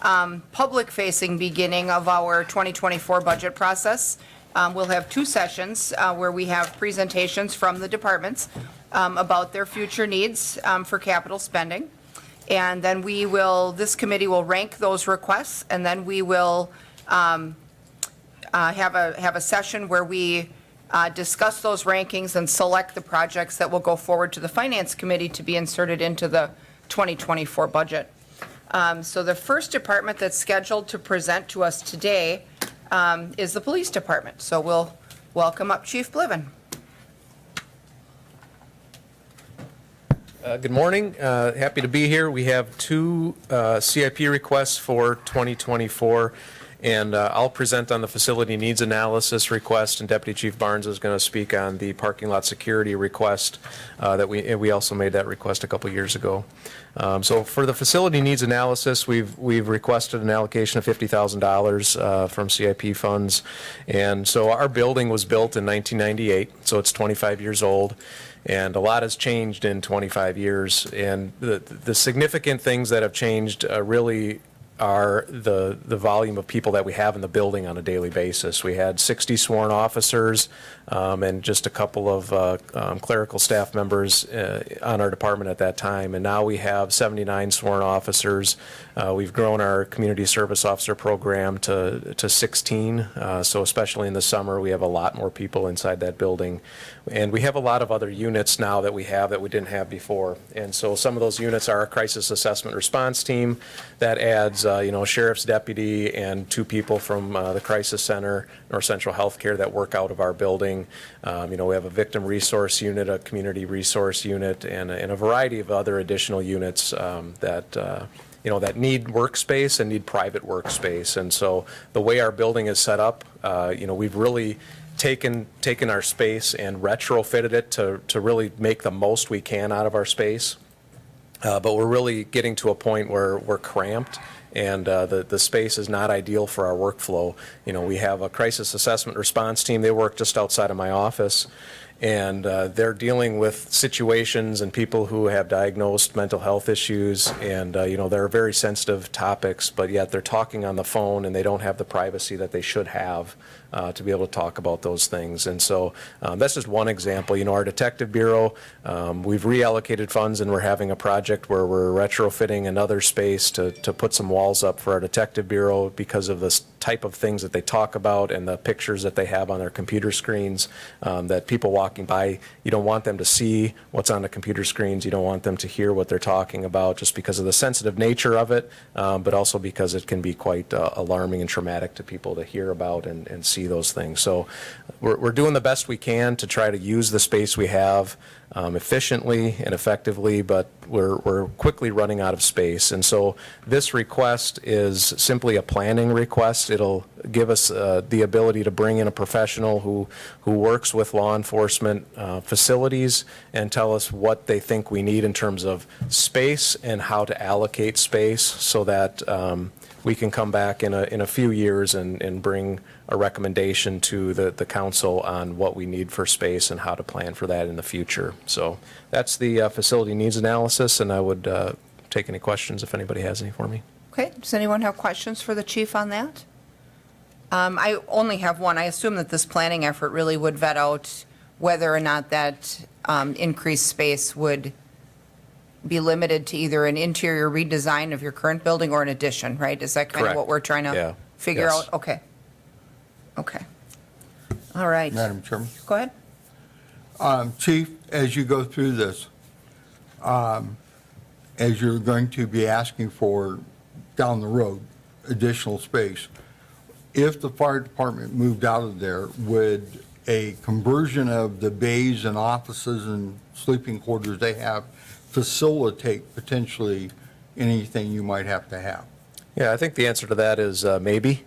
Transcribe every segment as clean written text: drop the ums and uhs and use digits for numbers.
public-facing beginning of our 2024 budget process. We'll have two sessions where we have presentations from the departments about their future needs for capital spending. And then this committee will rank those requests, and then we will have a session where we discuss those rankings and select the projects that will go forward to the Finance Committee to be inserted into the 2024 budget. So the first department that's scheduled to present to us today is the Police Department. So we'll welcome up Chief Bliven. Good morning. Happy to be here. We have two CIP requests for 2024, and I'll present on the facility needs analysis request, and Deputy Chief Barnes is going to speak on the parking lot security request that we also made that request a couple years ago. So for the facility needs analysis, we've requested an allocation of $50,000 from CIP funds, and so our building was built in 1998, so it's 25 years old. And a lot has changed in 25 years, and the significant things that have changed really are the volume of people that we have in the building on a daily basis. We had 60 sworn officers and just a couple of clerical staff members on our department at that time, and now we have 79 sworn officers. We've grown our community service officer program to 16, so especially in the summer we have a lot more people inside that building. And we have a lot of other units now that we didn't have before. And so some of those units are our crisis assessment response team. That adds, sheriff's deputy and 2 people from the crisis center or central health care that work out of our building. We have a victim resource unit, a community resource unit, and a variety of other additional units that need workspace and need private workspace. And so the way our building is set up, we've really taken our space and retrofitted it to really make the most we can out of our space. But we're really getting to a point where we're cramped, and the space is not ideal for our workflow. We have a crisis assessment response team. They work just outside of my office, and they're dealing with situations and people who have diagnosed mental health issues, and they're very sensitive topics, but yet they're talking on the phone and they don't have the privacy that they should have to be able to talk about those things. And so that's just one example. Our detective bureau, we've reallocated funds, and we're having a project where we're retrofitting another space to put some walls up for our detective bureau because of this type of things that they talk about and the pictures that they have on their computer screens that people walking by, you don't want them to see what's on the computer screens. You don't want them to hear what they're talking about just because of the sensitive nature of it, but also because it can be quite alarming and traumatic to people to hear about and see those things. So we're doing the best we can to try to use the space we have efficiently and effectively, but we're quickly running out of space. And so this request is simply a planning request. It'll give us the ability to bring in a professional who works with law enforcement facilities and tell us what they think we need in terms of space and how to allocate space so that we can come back in a few years and bring a recommendation to the council on what we need for space and how to plan for that in the future. So that's the facility needs analysis, and I would take any questions if anybody has any for me. Okay, does anyone have questions for the chief on that? I only have one. I assume that this planning effort really would vet out whether or not that increased space would be limited to either an interior redesign of your current building or an addition, right? Is that kind of what we're trying to figure out? Okay. Okay. All right. Madam Chairman. Go ahead. Chief, as you go through this, as you're going to be asking for down the road additional space, if the fire department moved out of there, would a conversion of the bays and offices and sleeping quarters they have facilitate potentially anything you might have to have? Yeah, I think the answer to that is maybe.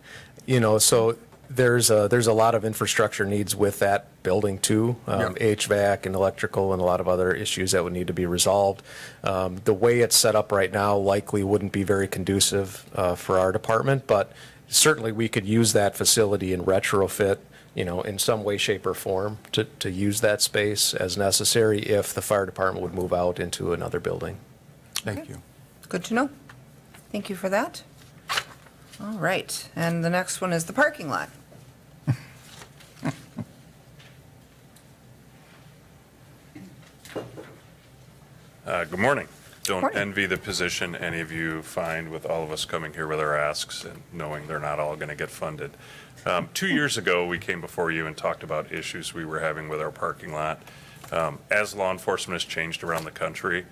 So there's a lot of infrastructure needs with that building too, HVAC and electrical and a lot of other issues that would need to be resolved. The way it's set up right now likely wouldn't be very conducive for our department, but certainly we could use that facility and retrofit in some way, shape, or form to use that space as necessary if the fire department would move out into another building. Thank you. Good to know. Thank you for that. All right, and the next one is the parking lot. Good morning. Don't Morning. envy the position any of you find with all of us coming here with our asks and knowing they're not all going to get funded. 2 years ago, we came before you and talked about issues we were having with our parking lot. As law enforcement has changed around the country,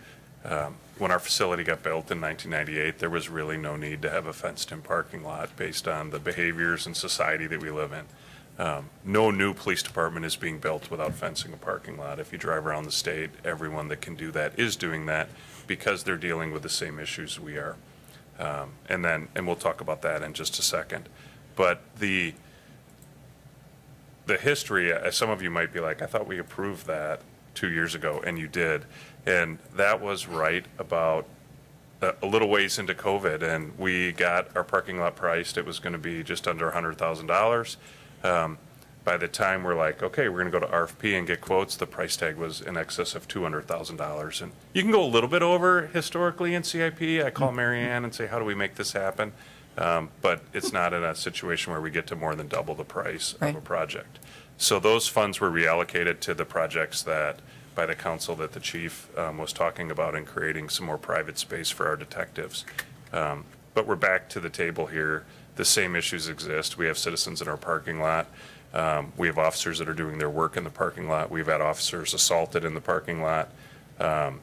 when our facility got built in 1998, there was really no need to have a fenced-in parking lot based on the behaviors and society that we live in. No new police department is being built without fencing a parking lot. If you drive around the state, everyone that can do that is doing that because they're dealing with the same issues we are. And we'll talk about that in just a second. But the history, some of you might be like, I thought we approved that 2 years ago, and you did. And that was right about a little ways into COVID, and we got our parking lot priced. It was going to be just under $100,000. By the time we're like, okay, we're going to go to RFP and get quotes, the price tag was in excess of $200,000. And you can go a little bit over historically in CIP. I call Mary Ann and say, how do we make this happen? But it's not in a situation where we get to more than double the price of a Right. project. So those funds were reallocated to the projects that, by the council that the chief was talking about, and creating some more private space for our detectives. But we're back to the table here. The same issues exist. We have citizens in our parking lot. We have officers that are doing their work in the parking lot. We've had officers assaulted in the parking lot. And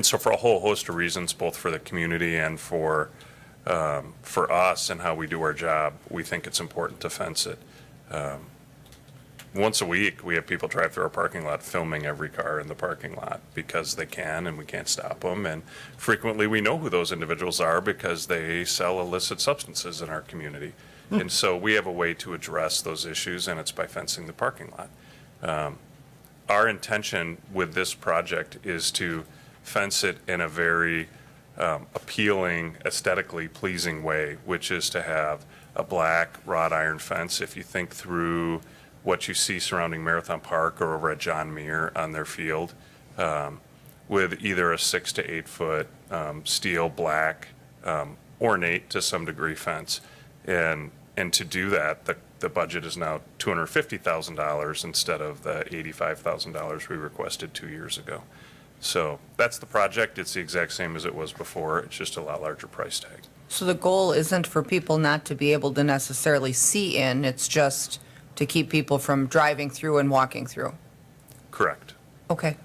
so for a whole host of reasons, both for the community and for us and how we do our job, we think it's important to fence it. Once a week, we have people drive through our parking lot filming every car in the parking lot because they can, and we can't stop them. And frequently, we know who those individuals are because they sell illicit substances in our community. And so we have a way to address those issues, and it's by fencing the parking lot. Our intention with this project is to fence it in a very appealing, aesthetically pleasing way, which is to have a black wrought iron fence. If you think through what you see surrounding Marathon Park or over at John Muir on their field, with either a 6 to 8 foot steel black, ornate to some degree fence. And to do that, the budget is now $250,000 instead of the $85,000 we requested 2 years ago. So that's the project. It's the exact same as it was before. It's just a lot larger price tag. So the goal isn't for people not to be able to necessarily see in, it's just to keep people from driving through and walking through? Correct. Okay.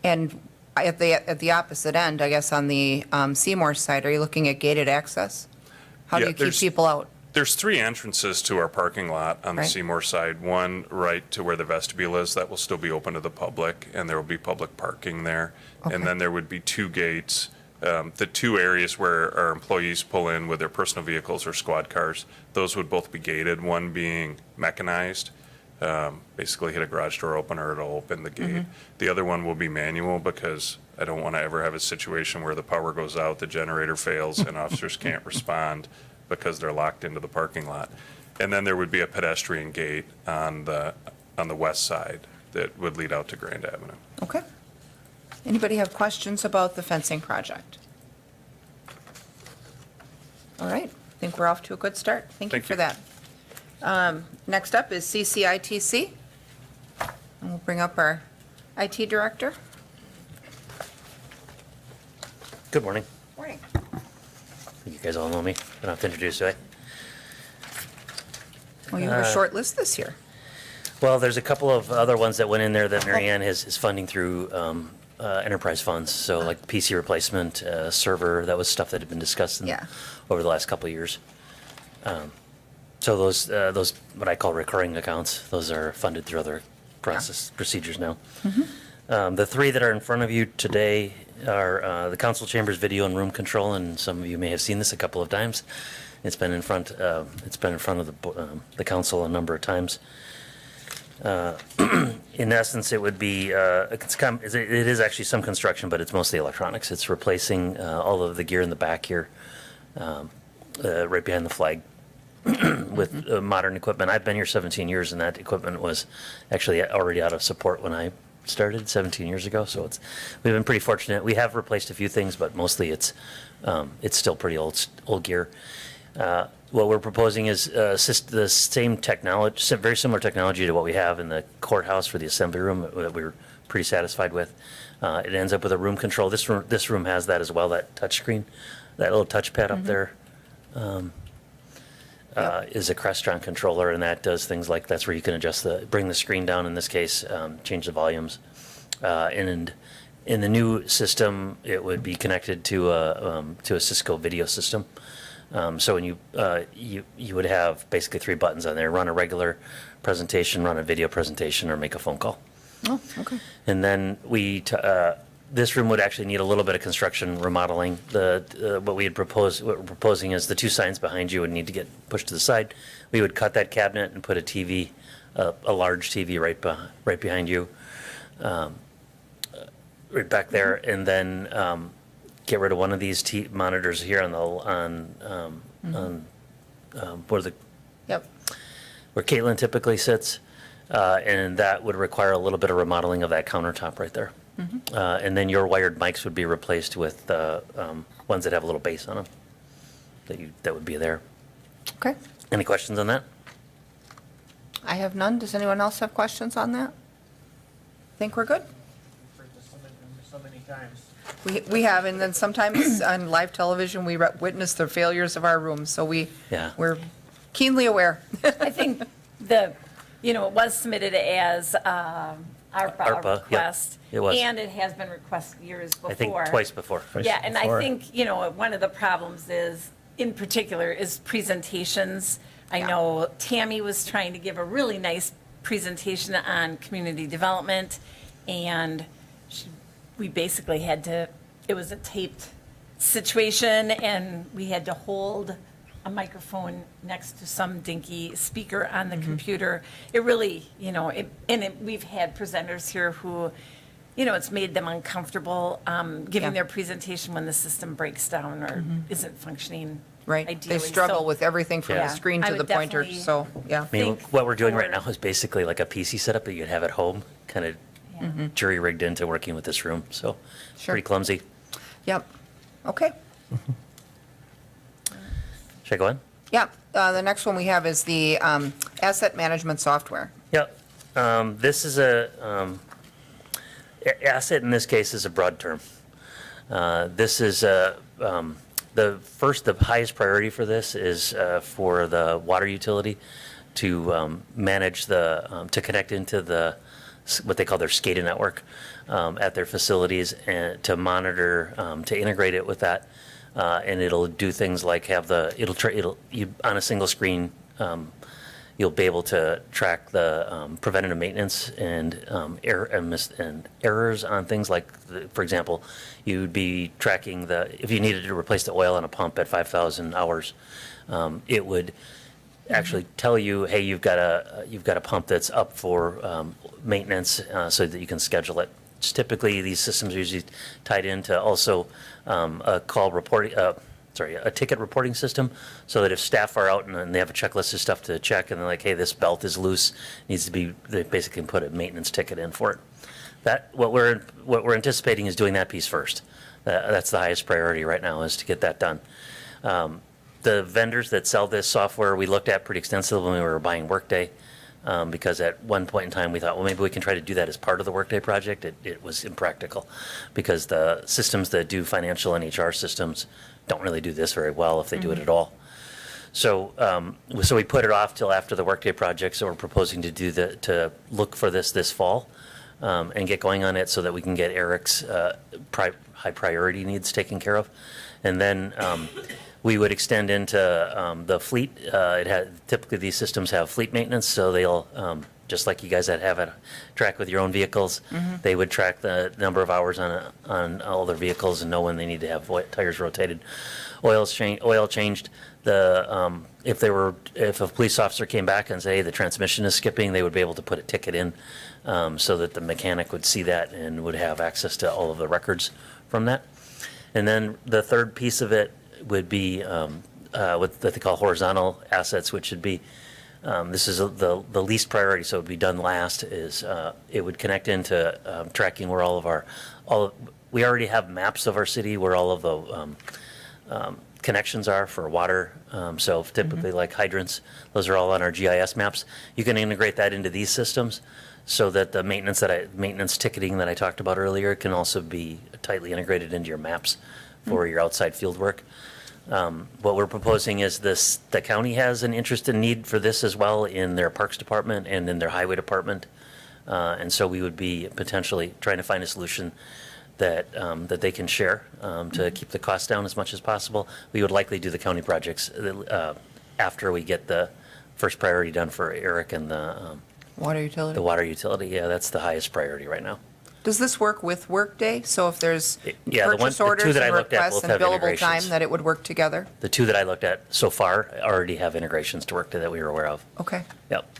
And at the opposite end, I guess on the Seymour side, are you looking at gated access? How do Yeah, you keep there's- people out? There's 3 entrances to our parking lot on the Right. Seymour side. One right to where the vestibule is, that will still be open to the public, and there will be public parking there. Okay. And then there would be 2 gates. The 2 areas where our employees pull in with their personal vehicles or squad cars, those would both be gated, one being mechanized. Basically hit a garage door opener, it'll open the gate. The other one will be manual because I don't want to ever have a situation where the power goes out, the generator fails, and officers can't respond because they're locked into the parking lot. And then there would be a pedestrian gate on the west side that would lead out to Grand Avenue. Okay. Anybody have questions about the fencing project? All right, I think we're off to a good start. Thank you Thank for you. that. Next up is CCITC. And we'll bring up our IT director. Good morning. Morning. You guys all know me. I don't have to introduce you. Well, you have a short list this year. Well, there's a couple of other ones that went in there that Mary Ann is funding through enterprise funds. So like PC replacement, server, that was stuff that had been discussed Yeah. over the last couple of years. So those what I call recurring accounts, those are funded through other procedures now. The 3 that are in front of you today are the council chambers video and room control, and some of you may have seen this a couple of times. It's been in front of the council a number of times. In essence, it would be it is actually some construction, but it's mostly electronics. It's replacing all of the gear in the back here, right behind the flag, with modern equipment. I've been here 17 years, and that equipment was actually already out of support when I started 17 years ago. So we've been pretty fortunate. We have replaced a few things, but mostly it's still pretty old gear. What we're proposing is the same technology, very similar technology to what we have in the courthouse for the assembly room that we're pretty satisfied with. It ends up with a room control. This room has that as well, that touch screen, that little touchpad up there. Is a Crestron controller, and that does things like that's where you can bring the screen down in this case, change the volumes. And in the new system, it would be connected to a Cisco video system. So when you would have basically 3 buttons on there: run a regular presentation, run a video presentation, or make a phone call. Oh, okay. And then this room would actually need a little bit of construction remodeling. What we're proposing is the 2 signs behind you would need to get pushed to the side. We would cut that cabinet and put a TV, a large TV right behind you, right back there, and then get rid of one of these monitors here Yep. where Caitlin typically sits, and that would require a little bit of remodeling of that countertop right there. And then your wired mics would be replaced with ones that have a little bass on them. That would be there. Okay. Any questions on that? I have none. Does anyone else have questions on that? Think we're good? For so many times. We have, and then sometimes on live television, we witness the failures of our rooms, so Yeah. we're keenly aware. I think it was submitted as ARPA yeah, request. it was. And it has been requested years before. I think twice before. Yeah, and I think, one of the problems is, in particular, is presentations. I Yeah. know Tammy was trying to give a really nice presentation on community development, and we basically had to, it was a taped situation, and we had to hold a microphone next to some dinky speaker on the computer. It really, we've had presenters here who, it's made them uncomfortable giving Yeah. their presentation when the system breaks down or isn't functioning Right? ideally. They struggle So with everything from the Yeah. screen I to the would pointer, definitely- so, yeah. I mean, think what we're doing right for- now is basically like a PC setup that you'd have at home, kind of Yeah. jury rigged into working with this room. So Sure. pretty clumsy. Yep. Okay. Should I go on? Yeah. The next one we have is the asset management software. Yep. This is asset in this case is a broad term. This is the highest priority for this is for the water utility to manage to connect into what they call their SCADA network at their facilities and to monitor, to integrate it with that. And it'll do things like on a single screen, you'll be able to track the preventative maintenance and errors on things like, for example, you'd be tracking if you needed to replace the oil on a pump at 5,000 hours, it would actually tell you, hey, you've got a pump that's up for maintenance, so that you can schedule it. Typically, these systems are usually tied into also a ticket reporting system, so that if staff are out and they have a checklist of stuff to check, and they're like, hey, this belt is loose, they basically can put a maintenance ticket in for it. What we're anticipating is doing that piece first. That's the highest priority right now, is to get that done. The vendors that sell this software, we looked at pretty extensively when we were buying Workday, because at one point in time we thought, well, maybe we can try to do that as part of the Workday project. It was impractical, because the systems that do financial and HR systems don't really do this very well, if they do it at all. So we put it off till after the Workday project. So we're proposing to look for this fall, and get going on it, so that we can get Eric's high priority needs taken care of, and then we would extend into the fleet. Typically these systems have fleet maintenance, so they'll just like you guys that have a track with your own vehicles, they would track the number of hours on all their vehicles and know when they need to have tires rotated, oil changed. If a police officer came back and say the transmission is skipping, they would be able to put a ticket in, so that the mechanic would see that and would have access to all of the records from that. And then the third piece of it would be what they call horizontal assets, which would be This is the least priority, so it would be done last, is it would connect into tracking where we already have maps of our city where all of the connections are for water. So typically like hydrants, those are all on our GIS maps. You can integrate that into these systems so that the maintenance ticketing that I talked about earlier can also be tightly integrated into your maps for your outside field work. What we're proposing is the county has an interest and need for this as well in their parks department and in their highway department. And so we would be potentially trying to find a solution that they can share to keep the cost down as much as possible. We would likely do the county projects after we get the first priority done for Eric and the Water utility? water utility. Yeah, that's the highest priority right now. Does this work with Workday? So if there's Yeah, the purchase two orders that I and looked at requests both and have billable integrations. time, that it would work together? The two that I looked at so far already have integrations to Workday that we were aware of. Okay. Yep.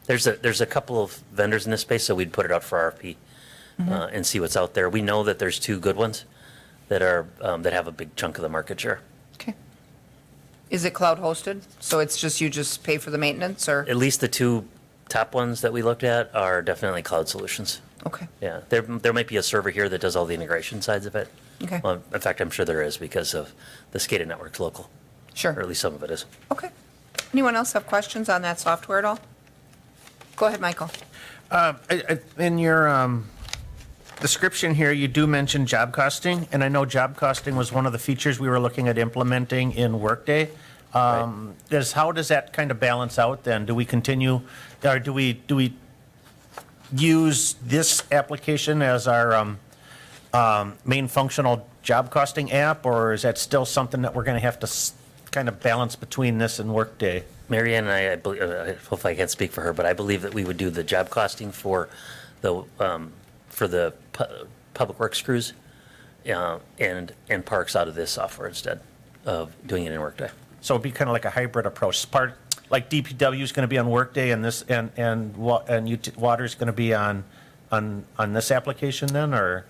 There's a couple of vendors in this space, so we'd put it out for RFP and see what's out there. We know that there's two good ones that have a big chunk of the market share. Okay. Is it cloud hosted? So it's just, you just pay for the maintenance, or? At least the two top ones that we looked at are definitely cloud solutions. Okay. Yeah, there might be a server here that does all the integration sides of it. Okay. Well, in fact, I'm sure there is because of the SCADA network's local, or Sure. at least some of it is. Okay. Anyone else have questions on that software at all? Go ahead, Michael. In your description here, you do mention job costing, and I know job costing was one of the features we were looking at implementing in Workday. How does that kind of balance out then? Do we continue, or do we use this application as our main functional job costing app, or is that still something that we're going to have to kind of balance between this and Workday? Mary Ann and I believe, hopefully I can't speak for her, but I believe that we would do the job costing for the public works crews and parks out of this software instead of doing it in Workday. So it'd be kind of like a hybrid approach. Part, like DPW is going to be on Workday, and this, and water is going to be on this application then, or?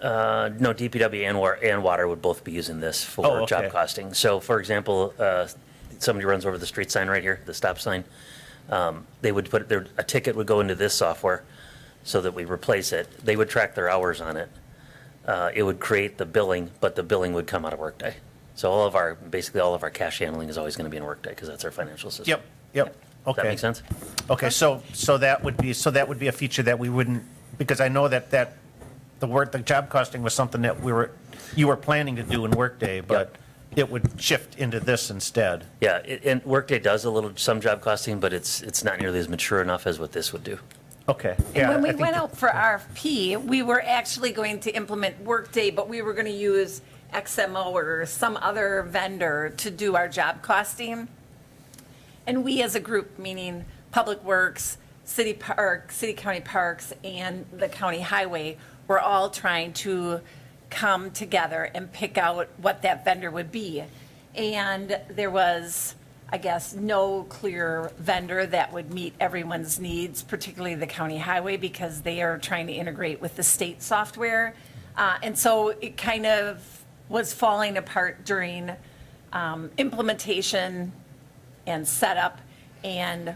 No, DPW and water would both be using this for Oh, okay. job costing. So for example, somebody runs over the street sign right here, the stop sign. They would a ticket would go into this software so that we replace it. They would track their hours on it. It would create the billing, but the billing would come out of Workday. So basically all of our cash handling is always going to be in Workday because that's our financial system. Yep. Does Okay. that make sense? Okay, so that would be a feature that we wouldn't, because I know that the job costing was something that you were planning to do in Workday, but it would shift into this instead. Yeah, and Workday does some job costing, but it's not nearly as mature enough as what this would do. Okay. And Yeah, when I we think went out for RFP, we were actually going to implement Workday, but we were going to use XMO or some other vendor to do our job costing. And we as a group, meaning Public Works, City County Parks, and the county highway, were all trying to come together and pick out what that vendor would be. And there was, I guess, no clear vendor that would meet everyone's needs, particularly the county highway, because they are trying to integrate with the state software. And so it kind of was falling apart during implementation and setup. And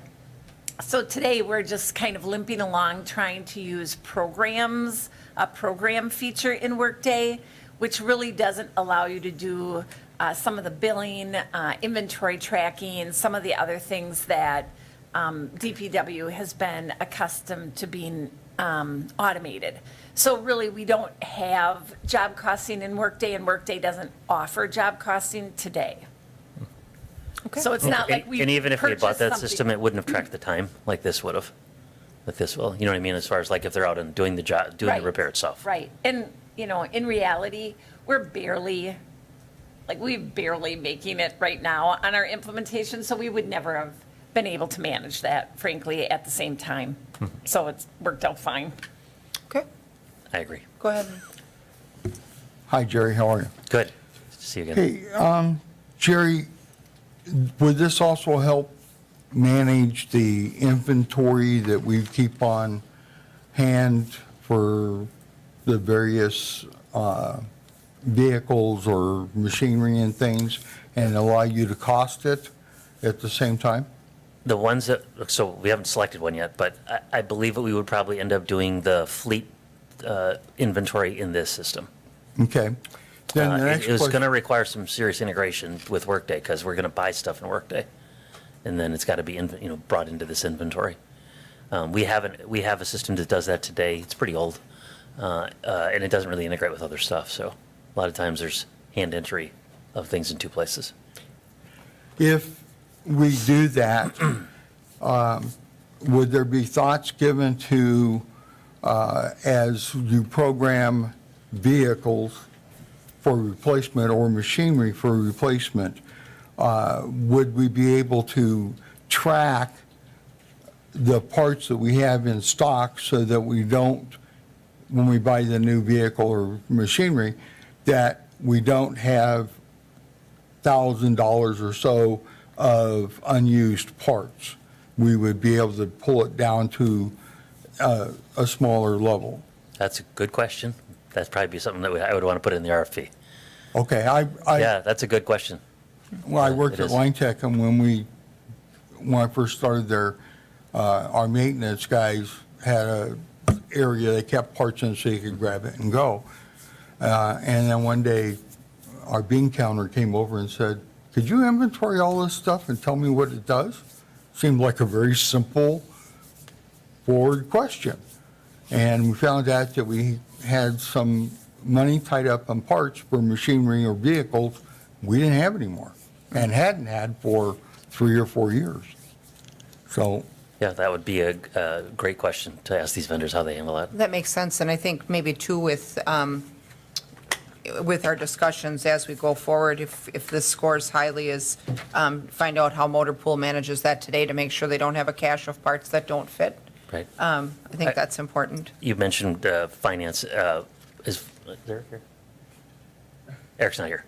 so today we're just kind of limping along trying to use programs, a program feature in Workday, which really doesn't allow you to do some of the billing, inventory tracking, some of the other things that DPW has been accustomed to being automated. So really, we don't have job costing in Workday, and Workday doesn't offer job costing today. Okay. So it's not like we And even if we had bought purchased that something- system, it wouldn't have tracked the time like this would have. Like this will, you know what I mean? As far as like if they're out and doing the job, doing the Right. repair itself. Right. And, in reality, we're barely making it right now on our implementation, so we would never have been able to manage that, frankly, at the same time. So it's worked out fine. Okay, I agree. go ahead. Hi, Jerry, how are you? Good. Good to see you again. Hey, Jerry, would this also help manage the inventory that we keep on hand for the various vehicles or machinery and things, and allow you to cost it at the same time? The ones that, so we haven't selected one yet, but I believe that we would probably end up doing the fleet inventory in this system. Okay. Then the next It was going to question, require some serious integration with Workday because we're going to buy stuff in Workday. And then it's got to be, brought into this inventory. We have a system that does that today. It's pretty old. And it doesn't really integrate with other stuff. So a lot of times there's hand entry of things in two places. if we do that, would there be thoughts given to, as you program vehicles for replacement or machinery for replacement, would we be able to track the parts that we have in stock so that we don't, when we buy the new vehicle or machinery, that we don't have $1,000 or so of unused parts? We would be able to pull it down to a smaller level. That's a good question. That's probably something that I would want to put in the RFP. Okay, Yeah, that's a good question. well, I worked It at is. Line Tech, and when I first started there, our maintenance guys had a area, they kept parts in so you could grab it and go. And then one day, our bean counter came over and said, could you inventory all this stuff and tell me what it does? Seemed like a very simple forward question. And we found out that we had some money tied up on parts for machinery or vehicles we didn't have anymore and hadn't had for 3 or 4 years. So, Yeah, that would be a great question to ask these vendors how they handle that. That makes sense, and I think maybe too with our discussions as we go forward, if this scores highly, is find out how Motor Pool manages that today to make sure they don't have a cache of parts that don't fit. Right. I think that's important. You mentioned finance. Is Eric here? Eric's not here.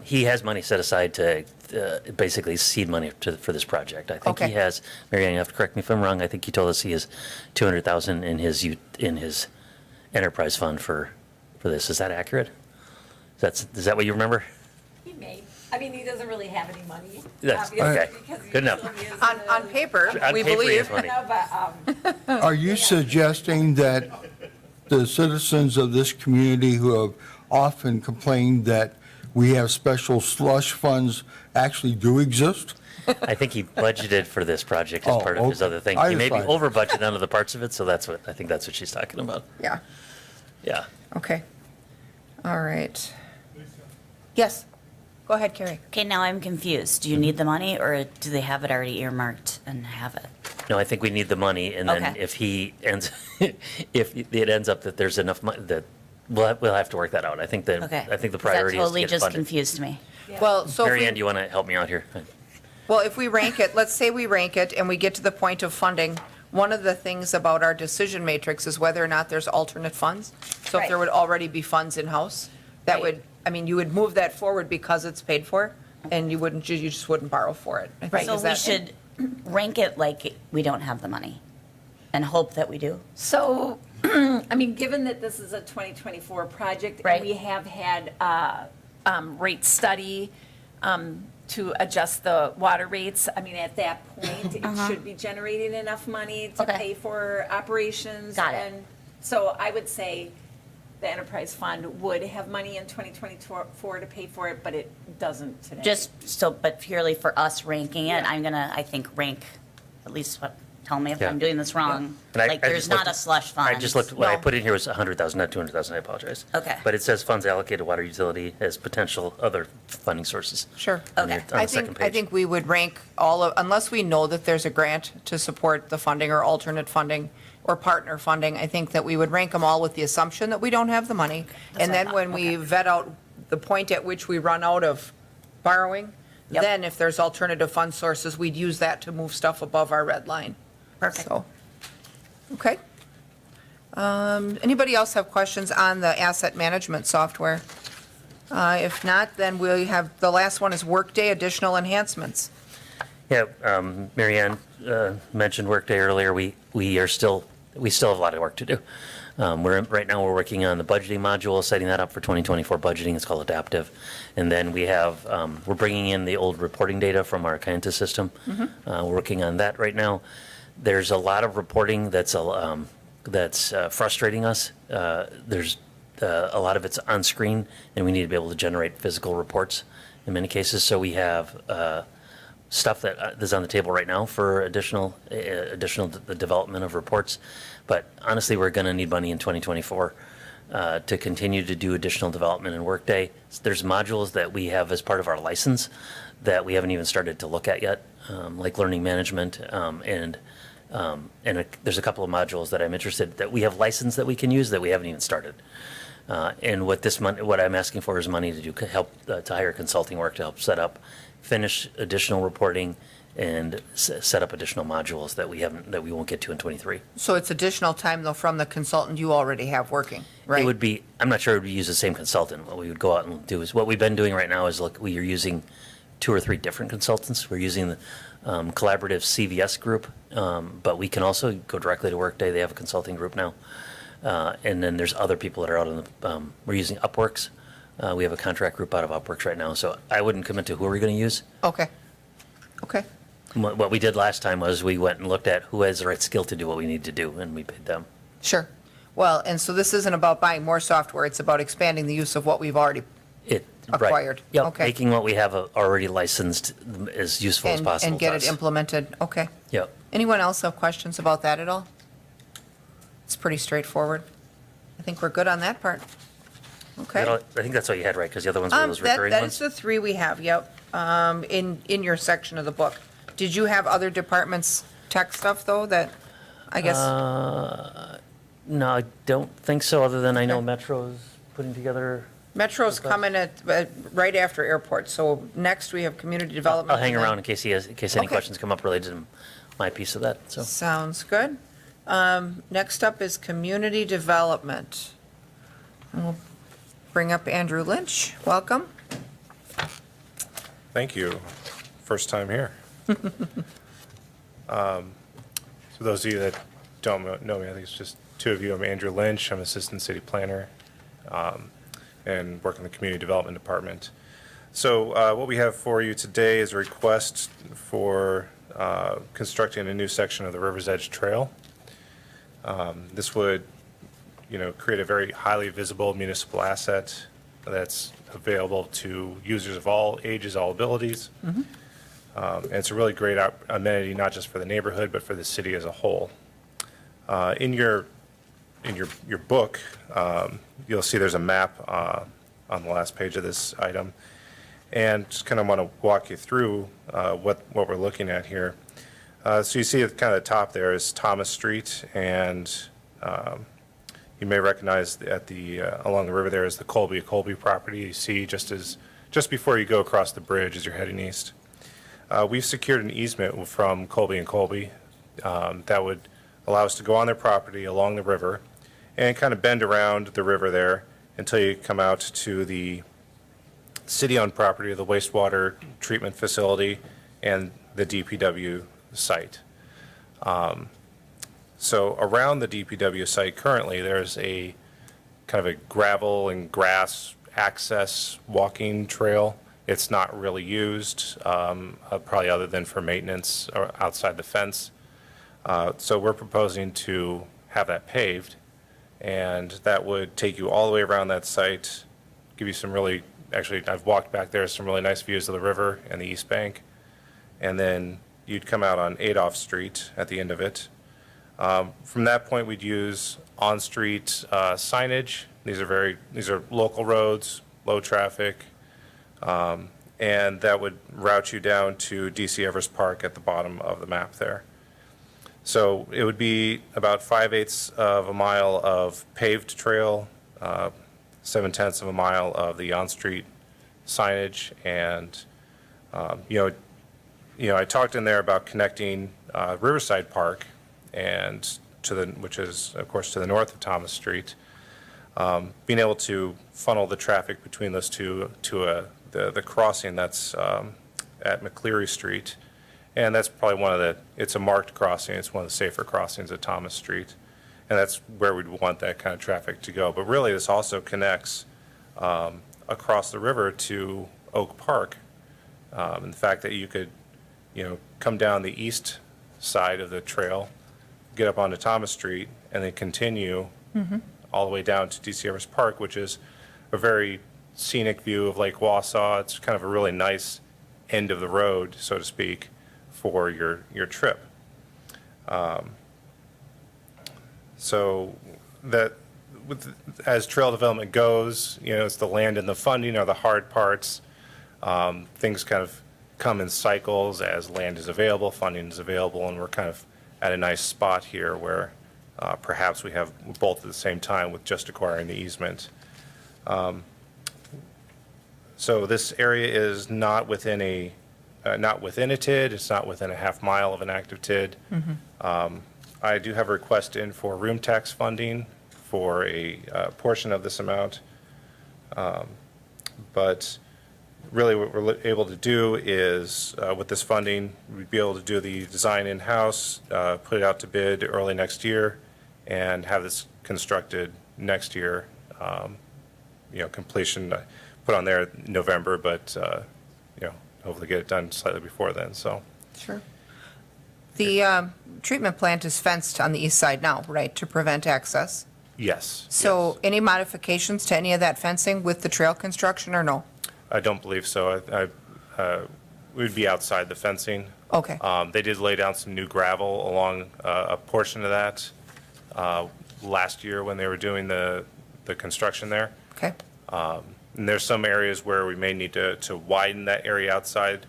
He has money set aside to basically seed money for this project. I think Okay. he has, Mary Ann, you have to correct me if I'm wrong, I think he told us he has $200,000 in his enterprise fund for this. Is that accurate? Is that what you remember? He may. I mean, he doesn't really have any money. That's- obviously, okay. because he Good enough. usually is On paper, On we paper, he has believe. money. No, but, are you suggesting that the citizens of this community who have often complained that we have special slush funds actually do exist? I think he budgeted for this project as Oh, part of his okay. other thing. I He may be understand. over budgeted on other parts of it, so I think that's what she's talking about. Yeah, Yeah. okay. All right. Yes, go ahead, Carrie. Okay, now I'm confused. Do you need the money, or do they have it already earmarked and have it? No, I think we need the money, and then Okay. if if it ends up that there's enough money, that we'll have to work that out. I think the Okay. priority That is to totally get just funded. confused me. Well, so if Mary we- Ann, do you want to help me out here? Well, if we rank it, let's say we rank it and we get to the point of funding, one of the things about our decision matrix is whether or not there's alternate funds. So if there Right. would already be funds in-house, that Right. would, I mean, you would move that forward because it's paid for, and you just wouldn't borrow for it. I think. So Is we that- should rank it like we don't have the money and hope that we do. So, I mean, given that this is a 2024 project, Right. and we have had rate study to adjust the water rates, I mean, at that point, it should be generating enough money to Okay. pay for operations. Got it. And so I would say the enterprise fund would have money in 2024 to pay for it, but it doesn't today. Just so, but purely for us ranking it, I'm gonna, I think, rank, at least what, tell me if Yeah. I'm doing this wrong. And I Like, just there's not looked- a slush fund. I just looked, what I No. put in here was 100,000, not 200,000, I apologize. Okay. But it says funds allocated water utility as potential other funding sources. Sure. On Okay. the second I page. think we would rank all of, unless we know that there's a grant to support the funding or alternate funding or partner funding, I think that we would rank them all with the assumption that we don't have the money. And what I then thought. when we vet out the point at which we run out of borrowing, Yep. then if there's alternative fund sources, we'd use that to move stuff above our red line. Perfect. So, okay. Anybody else have questions on the asset management software? If not, then we have, the last one is Workday additional enhancements. Yeah, Mary Ann mentioned Workday earlier. We still have a lot of work to do. Right now, we're working on the budgeting module, setting that up for 2024 budgeting. It's called Adaptive. And then we have, we're bringing in the old reporting data from our Kaienta system. We're working on that right now. There's a lot of reporting that's frustrating us. There's a lot of it's on screen, and we need to be able to generate physical reports in many cases. So we have stuff that is on the table right now for additional development of reports. But honestly, we're going to need money in 2024 to continue to do additional development in Workday. There's modules that we have as part of our license that we haven't even started to look at yet, like learning management, and there's a couple of modules that I'm interested that we have licensed that we can use that we haven't even started. And what I'm asking for is money to help to hire consulting work to help finish additional reporting and set up additional modules that we won't get to in 23. So it's additional time, though, from the consultant you already have working, right? It would be, I'm not sure it would use the same consultant. What we would go out and do is, what we've been doing right now is we are using 2 or 3 different consultants. We're using the collaborative CVS group, but we can also go directly to Workday. They have a consulting group now. And then there's other people that are out on the, we're using Upworks. We have a contract group out of Upworks right now. So I wouldn't commit to who are we going to use. Okay. Okay. What we did last time was we went and looked at who has the right skill to do what we need to do, and we paid them. Sure. Well, and so this isn't about buying more software, it's about expanding the use of what we've already Right. acquired. Yep, Okay. making what we have already licensed as useful as possible and get to it us. implemented. Okay. Yep. Anyone else have questions about that at all? It's pretty straightforward. I think we're good on that part. Okay. I think that's all you had, right? Because the other ones were those recurring That ones? is the 3 we have, yep, in your section of the book. Did you have other departments' tech stuff, though, that, I guess? No, I don't think so, other than I know Okay. Metro's putting together. Metro's coming right after airport, so next we have community development. I'll hang and then- around in case any Okay. questions come up related to my piece of that, so. Sounds good. Next up is community development. And we'll bring up Andrew Lynch. Welcome. Thank you. First time here. For those of you that don't know me, I think it's just 2 of you. I'm Andrew Lynch. I'm Assistant City Planner and work in the Community Development Department. So what we have for you today is a request for constructing a new section of the River's Edge Trail. This would, create a very highly visible municipal asset that's available to users of all ages, all abilities. And it's a really great amenity, not just for the neighborhood, but for the city as a whole. In your book, you'll see there's a map on the last page of this item. And just kind of want to walk you through what we're looking at here. So you see at kind of the top there is Thomas Street, and you may recognize along the river there is the Colby property you see just before you go across the bridge as you're heading east. We've secured an easement from Colby that would allow us to go on their property along the river and kind of bend around the river there until you come out to the city-owned property of the wastewater treatment facility and the DPW site. So around the DPW site currently, there's a kind of a gravel and grass access walking trail. It's not really used, probably other than for maintenance or outside the fence. So we're proposing to have that paved, and that would take you all the way around that site, give you some really, actually, I've walked back there, some really nice views of the river and the east bank. And then you'd come out on Adolph Street at the end of it. From that point, we'd use on-street signage. These are local roads, low traffic, and that would route you down to DC Evers Park at the bottom of the map there. So it would be about 5/8 of a mile of paved trail, 7/10 of a mile of the on-street signage, and I talked in there about connecting Riverside Park which is of course to the north of Thomas Street, being able to funnel the traffic between those two to the crossing that's at McCleary Street. And that's probably it's a marked crossing. It's one of the safer crossings at Thomas Street. and that's where we'd want that kind of traffic to go. But really, this also connects across the river to Oak Park. And the fact that you could, come down the east side of the trail, get up onto Thomas Street, and then continue all the way down to DC Evers Park, which is a very scenic view of Lake Wausau. It's kind of a really nice end of the road, so to speak, for your trip. So that, as trail development goes, it's the land and the funding are the hard parts. Things kind of come in cycles as land is available, funding is available, and we're kind of at a nice spot here where perhaps we have both at the same time with just acquiring the easement. So this area is not within a TID. It's not within a half mile of an active TID. I do have a request in for room tax funding for a portion of this amount. But really what we're able to do is, with this funding, we'd be able to do the design in-house, put it out to bid early next year, and have this constructed next year. Completion put on there November, but, hopefully get it done slightly before then, so. Sure. The treatment plant is fenced on the east side now, right, to prevent access? Yes. So yes. any modifications to any of that fencing with the trail construction or no? I don't believe so. We'd be outside the fencing. Okay. They did lay down some new gravel along a portion of that last year when they were doing the construction there. Okay. And there's some areas where we may need to widen that area outside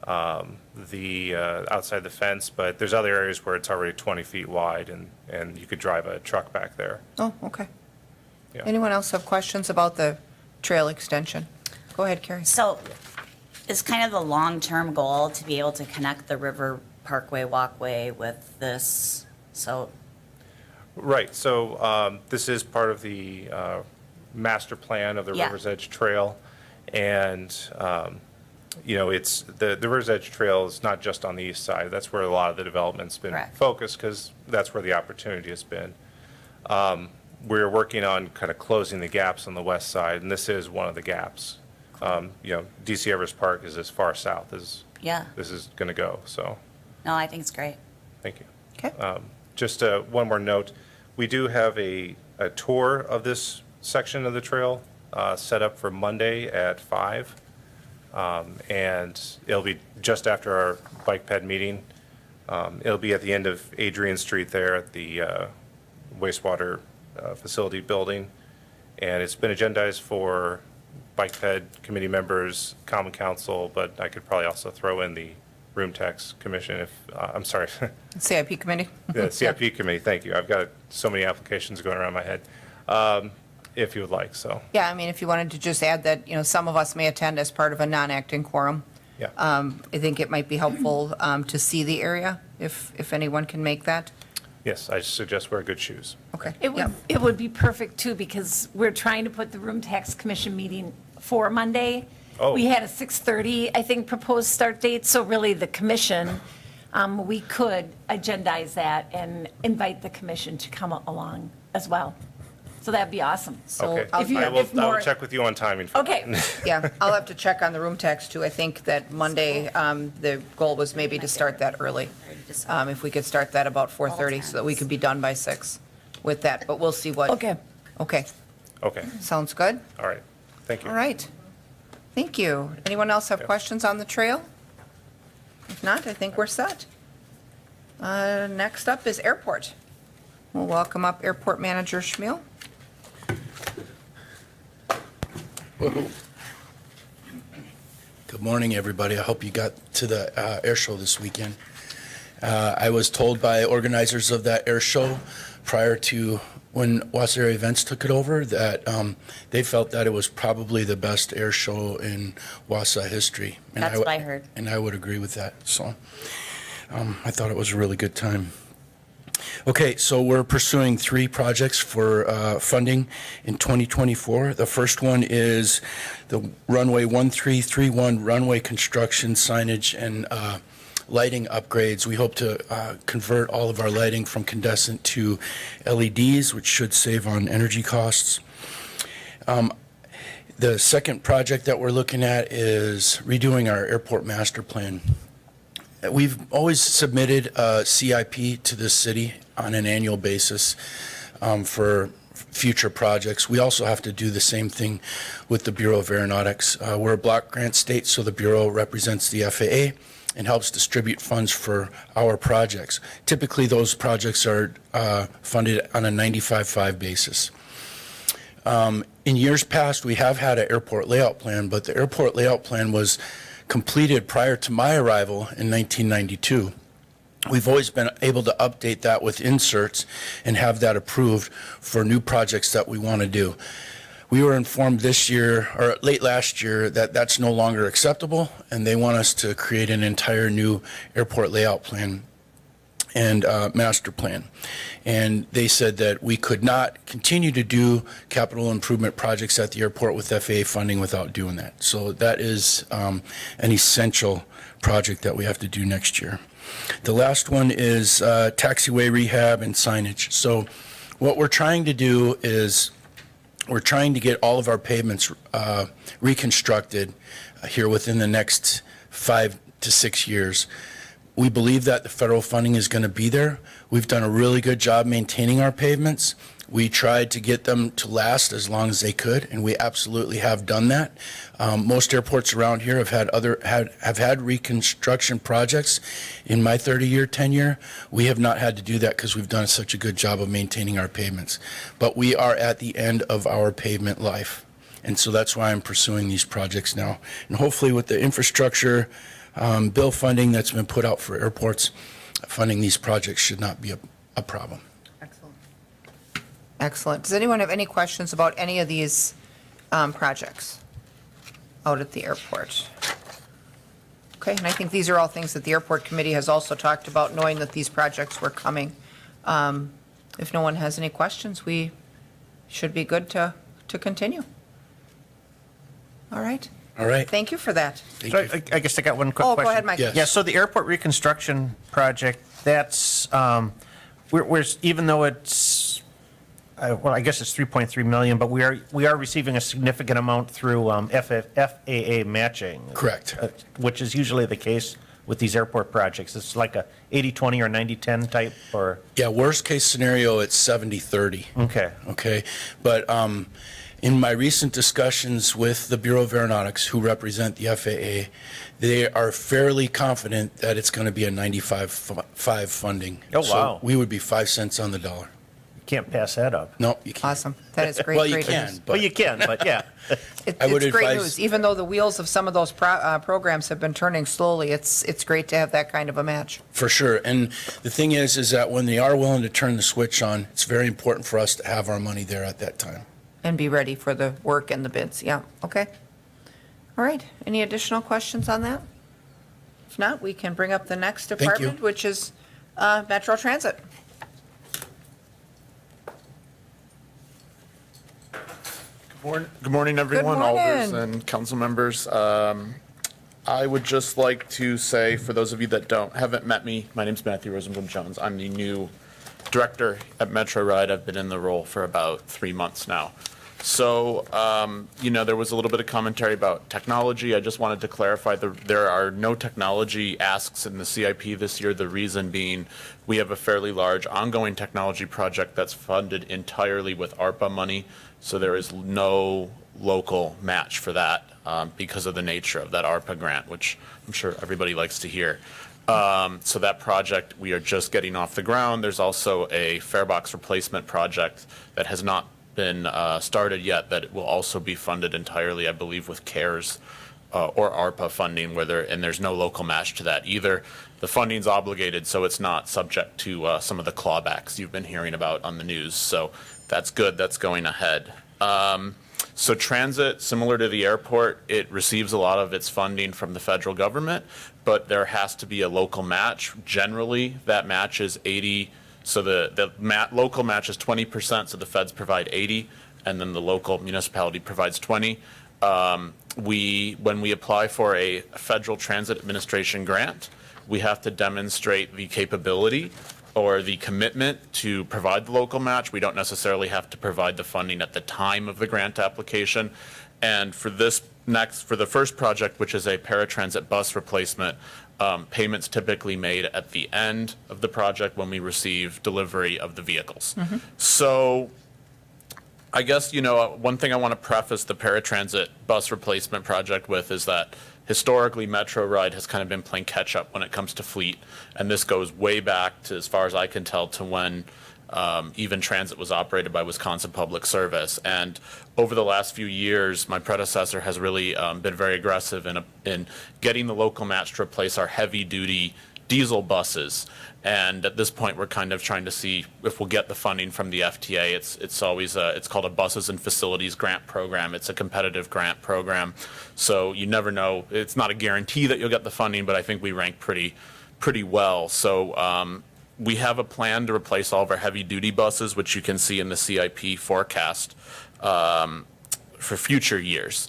outside the fence, but there's other areas where it's already 20 feet wide and you could drive a truck back there. Oh, okay. Yeah. Anyone else have questions about the trail extension? Go ahead, Carrie. So is kind of the long-term goal to be able to connect the River Parkway walkway with this, so, Right, so this is part of the master plan of the Yeah. River's Edge Trail. And, it's, the River's Edge Trail is not just on the east side. That's where a lot of the development's been Correct. focused, because that's where the opportunity has been. We're working on kind of closing the gaps on the west side, and this is one of the gaps. DC Evers Park is as far south as yeah. this is going to go, so, No, I think it's great. thank you. Okay. Just one more note. We do have a tour of this section of the trail set up for Monday at 5. And it'll be just after our bike ped meeting. It'll be at the end of Adrian Street there at the wastewater facility building. And it's been agendized for bike ped committee members, common council, but I could probably also throw in the room tax commission if, I'm sorry, CIP committee? the CIP committee, thank you. I've got so many applications going around my head, if you would like, so, Yeah, I mean, if you wanted to just add that, some of us may attend as part of a non-acting quorum. yeah. I think it might be helpful to see the area, if anyone can make that. Yes, I suggest wear good shoes. Okay. It Yeah. would be perfect too, because we're trying to put the room tax commission meeting for Monday. Oh. We had a 6:30, I think, proposed start date, so really the commission, we could agendize that and invite the commission to come along as well. So that'd be awesome. So Okay, I'll- If you- I if will more- check with you on timing. for Okay. that. Yeah, I'll have to check on the room tax too. I think that Monday, the goal was maybe to start that early. If we could start that about 4:30 so that we could be done by 6 with that, but we'll see what. Okay. Okay, Okay, sounds good. all right, thank you. All right. Thank you. Anyone else have questions on the trail? If not, I think we're set. Next up is airport. We'll welcome up Airport Manager Schmiel. Good morning, everybody. I hope you got to the air show this weekend. I was told by organizers of that air show prior to when Wausau Area Events took it over that they felt that it was probably the best air show in Wausau history. And That's what I heard. And I would agree with that. So I thought it was a really good time. Okay, so we're pursuing 3 projects for funding in 2024. The first one is the runway 1331 runway construction, signage, and lighting upgrades. We hope to convert all of our lighting from incandescent to LEDs, which should save on energy costs. The second project that we're looking at is redoing our airport master plan. We've always submitted a CIP to this city on an annual basis for future projects. We also have to do the same thing with the Bureau of Aeronautics. We're a block grant state, so the Bureau represents the FAA and helps distribute funds for our projects. Typically, those projects are funded on a 95-5 basis. In years past, we have had an airport layout plan, but the airport layout plan was completed prior to my arrival in 1992. We've always been able to update that with inserts and have that approved for new projects that we want to do. We were informed this year, or late last year, that that's no longer acceptable, and they want us to create an entire new airport layout plan and master plan. And they said that we could not continue to do capital improvement projects at the airport with FAA funding without doing that. So that is an essential project that we have to do next year. The last one is taxiway rehab and signage. So what we're trying to do is we're trying to get all of our pavements reconstructed here within the next 5 to 6 years. We believe that the federal funding is going to be there. We've done a really good job maintaining our pavements. We tried to get them to last as long as they could, and we absolutely have done that. Most airports around here have had reconstruction projects. In my 30-year tenure, we have not had to do that because we've done such a good job of maintaining our pavements. But we are at the end of our pavement life, and so that's why I'm pursuing these projects now. And hopefully with the infrastructure bill funding that's been put out for airports, funding these projects should not be a problem. Excellent. Excellent. Does anyone have any questions about any of these projects out at the airport? Okay, and I think these are all things that the airport committee has also talked about, knowing that these projects were coming. If no one has any questions, we should be good to continue. All right. All right. Thank you for that. Thank So you. I guess I got one quick Oh, question. go ahead, Mike. Yes. Yeah, so the airport reconstruction project, that's, we're even though it's, well, I guess it's 3.3 million, but we are receiving a significant amount through FAA matching. Correct. Which is usually the case with these airport projects. It's like a 80-20 or 90-10 type, or, Yeah, worst case scenario, it's 70-30. okay. Okay, but in my recent discussions with the Bureau of Aeronautics, who represent the FAA, they are fairly confident that it's going to be a 95-5 funding. Oh, wow. So we would be 5 cents on the dollar. Can't pass that up. No, you can't. Awesome. That is great. Well, you great can, news. Well, but you can, but yeah. I would It's great advise- news. Even though the wheels of some of those programs have been turning slowly, it's great to have that kind of a match. for sure. And the thing is that when they are willing to turn the switch on, it's very important for us to have our money there at that time. And be ready for the work and the bids. Yeah, okay. All right. Any additional questions on that? If not, we can bring up the next you. department, which is Metro Transit. Good morning, everyone, morning. alders and council members. I would just like to say, for those of you that haven't met me, my name's Matthew Rosenblum Jones. I'm the new director at Metro Ride. I've been in the role for about 3 months now. So, there was a little bit of commentary about technology. I just wanted to clarify there are no technology asks in the CIP this year. The reason being, we have a fairly large ongoing technology project that's funded entirely with ARPA money. So there is no local match for that because of the nature of that ARPA grant, which I'm sure everybody likes to hear. So that project, we are just getting off the ground. There's also a farebox replacement project that has not been started yet that will also be funded entirely, I believe, with CARES or ARPA funding, and there's no local match to that either. The funding's obligated, so it's not subject to some of the clawbacks you've been hearing about on the news. So that's good. That's going ahead. So transit, similar to the airport, it receives a lot of its funding from the federal government, but there has to be a local match. Generally, that match is 80. So the local match is 20%, so the feds provide 80, and then the local municipality provides 20. When we apply for a Federal Transit Administration grant, we have to demonstrate the capability or the commitment to provide the local match. We don't necessarily have to provide the funding at the time of the grant application. And for the first project, which is a paratransit bus replacement, payments typically made at the end of the project when we receive delivery of the vehicles. So I guess, one thing I want to preface the paratransit bus replacement project with is that historically Metro Ride has kind of been playing catch up when it comes to fleet. And this goes way back to, as far as I can tell, to when even transit was operated by Wisconsin Public Service. And over the last few years, my predecessor has really been very aggressive in getting the local match to replace our heavy-duty diesel buses. And at this point, we're kind of trying to see if we'll get the funding from the FTA. It's always it's called a Buses and Facilities Grant Program. It's a competitive grant program, so you never know. It's not a guarantee that you'll get the funding, but I think we rank pretty well. So we have a plan to replace all of our heavy-duty buses, which you can see in the CIP forecast for future years.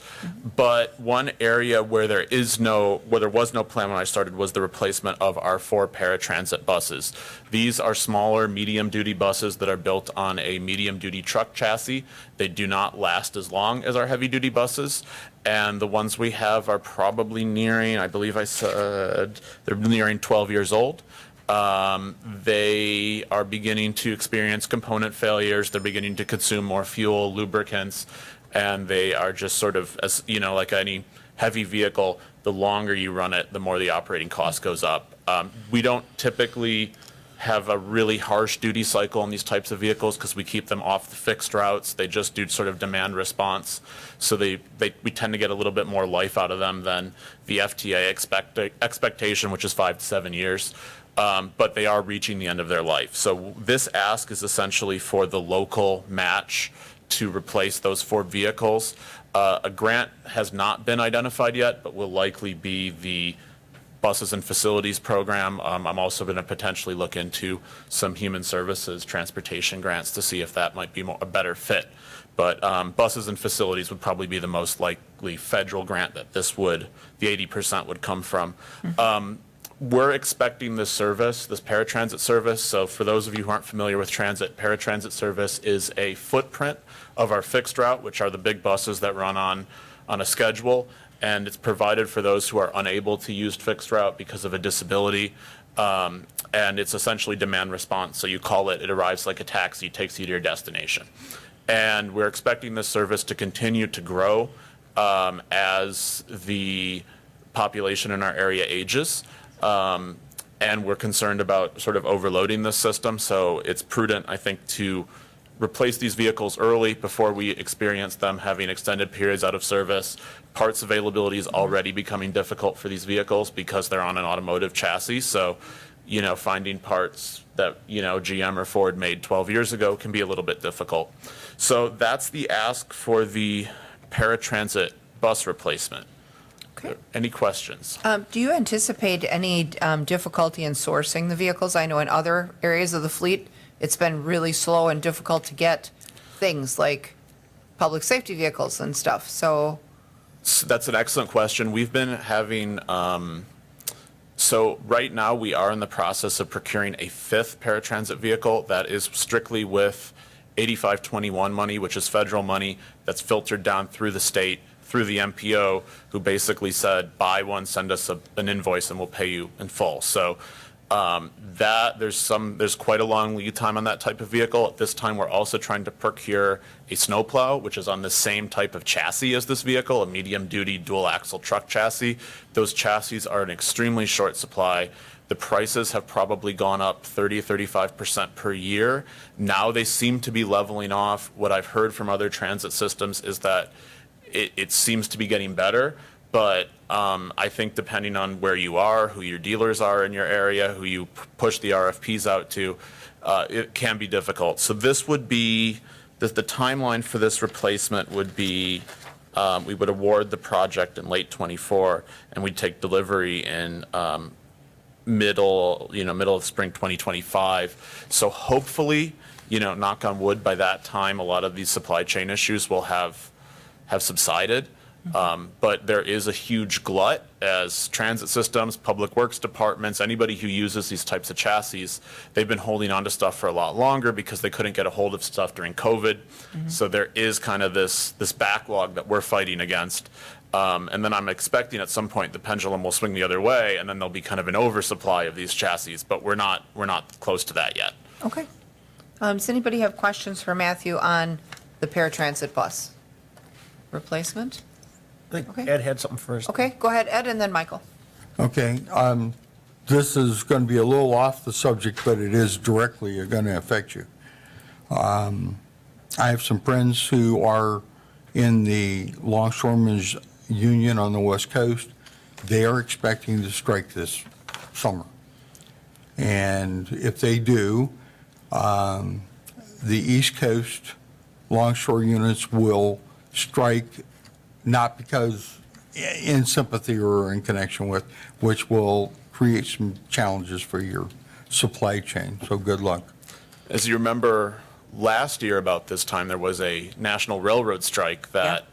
But one area where there was no plan when I started was the replacement of our 4 paratransit buses. These are smaller, medium-duty buses that are built on a medium-duty truck chassis. They do not last as long as our heavy-duty buses. And the ones we have are probably nearing, I believe I said, they're nearing 12 years old. They are beginning to experience component failures. They're beginning to consume more fuel, lubricants, and they are just sort of, as like any heavy vehicle, the longer you run it, the more the operating cost goes up. We don't typically have a really harsh duty cycle on these types of vehicles because we keep them off the fixed routes. They just do sort of demand response. So we tend to get a little bit more life out of them than the FTA expectation, which is 5 to 7 years. But they are reaching the end of their life. So this ask is essentially for the local match to replace those 4 vehicles. A grant has not been identified yet, but will likely be the Buses and Facilities Program. I'm also going to potentially look into some human services transportation grants to see if that might be a better fit. But Buses and Facilities would probably be the most likely federal grant that the 80% would come from. We're expecting this service, this paratransit service. So for those of you who aren't familiar with transit, paratransit service is a footprint of our fixed route, which are the big buses that run on a schedule. And it's provided for those who are unable to use fixed route because of a disability. And it's essentially demand response. So you call it, it arrives like a taxi, takes you to your destination. And we're expecting this service to continue to grow as the population in our area ages. And we're concerned about sort of overloading this system. So it's prudent, I think, to replace these vehicles early before we experience them having extended periods out of service. Parts availability is already becoming difficult for these vehicles because they're on an automotive chassis. So, finding parts that, GM or Ford made 12 years ago can be a little bit difficult. So that's the ask for the paratransit bus replacement. Okay. Any questions? Do you anticipate any difficulty in sourcing the vehicles? I know in other areas of the fleet, it's been really slow and difficult to get things like public safety vehicles and stuff. So that's an excellent question. We've been having, so right now we are in the process of procuring a 5th paratransit vehicle that is strictly with 8521 money, which is federal money that's filtered down through the state, through the MPO, who basically said, buy one, send us an invoice, and we'll pay you in full. So there's quite a long lead time on that type of vehicle. At this time, we're also trying to procure a snowplow, which is on the same type of chassis as this vehicle, a medium-duty dual-axle truck chassis. Those chassis are in extremely short supply. The prices have probably gone up 30 or 35% per year. Now they seem to be leveling off. What I've heard from other transit systems is that it seems to be getting better, but I think depending on where you are, who your dealers are in your area, who you push the RFPs out to, it can be difficult. So this would be, the timeline for this replacement would be, we would award the project in late '24, and we'd take delivery in middle of spring 2025. So hopefully, knock on wood, by that time, a lot of these supply chain issues will have subsided. But there is a huge glut as transit systems, public works departments, anybody who uses these types of chassis, they've been holding on to stuff for a lot longer because they couldn't get a hold of stuff during COVID. So there is kind of this backlog that we're fighting against. And then I'm expecting at some point the pendulum will swing the other way, and then there'll be kind of an oversupply of these chassis, but we're not close to that yet. Okay. Does anybody have questions for Matthew on the paratransit bus replacement? I think Okay. Ed had something first. Okay, go ahead, Ed, and then Michael. Okay, this is going to be a little off the subject, but it is directly going to affect you. I have some friends who are in the Longshoremen's Union on the West Coast. They are expecting to strike this summer. And if they do, the East Coast longshore units will strike, not because in sympathy or in connection with, which will create some challenges for your supply chain. So good luck. As you remember, last year about this time, there was a national railroad strike that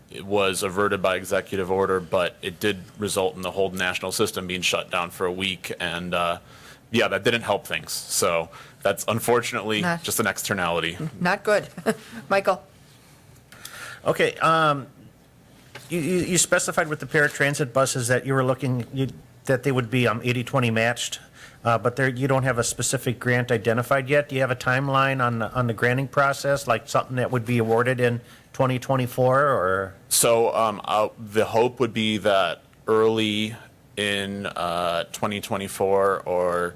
it was averted by executive order, but it did result in the whole national system being shut down for a week. And yeah, that didn't help things. So that's unfortunately Not- just an externality. Not good. Michael? Okay, you specified with the paratransit buses that you were looking, that they would be 80/20 matched, but there, you don't have a specific grant identified yet. Do you have a timeline on the granting process, like something that would be awarded in 2024, or? So the hope would be that early in 2024 or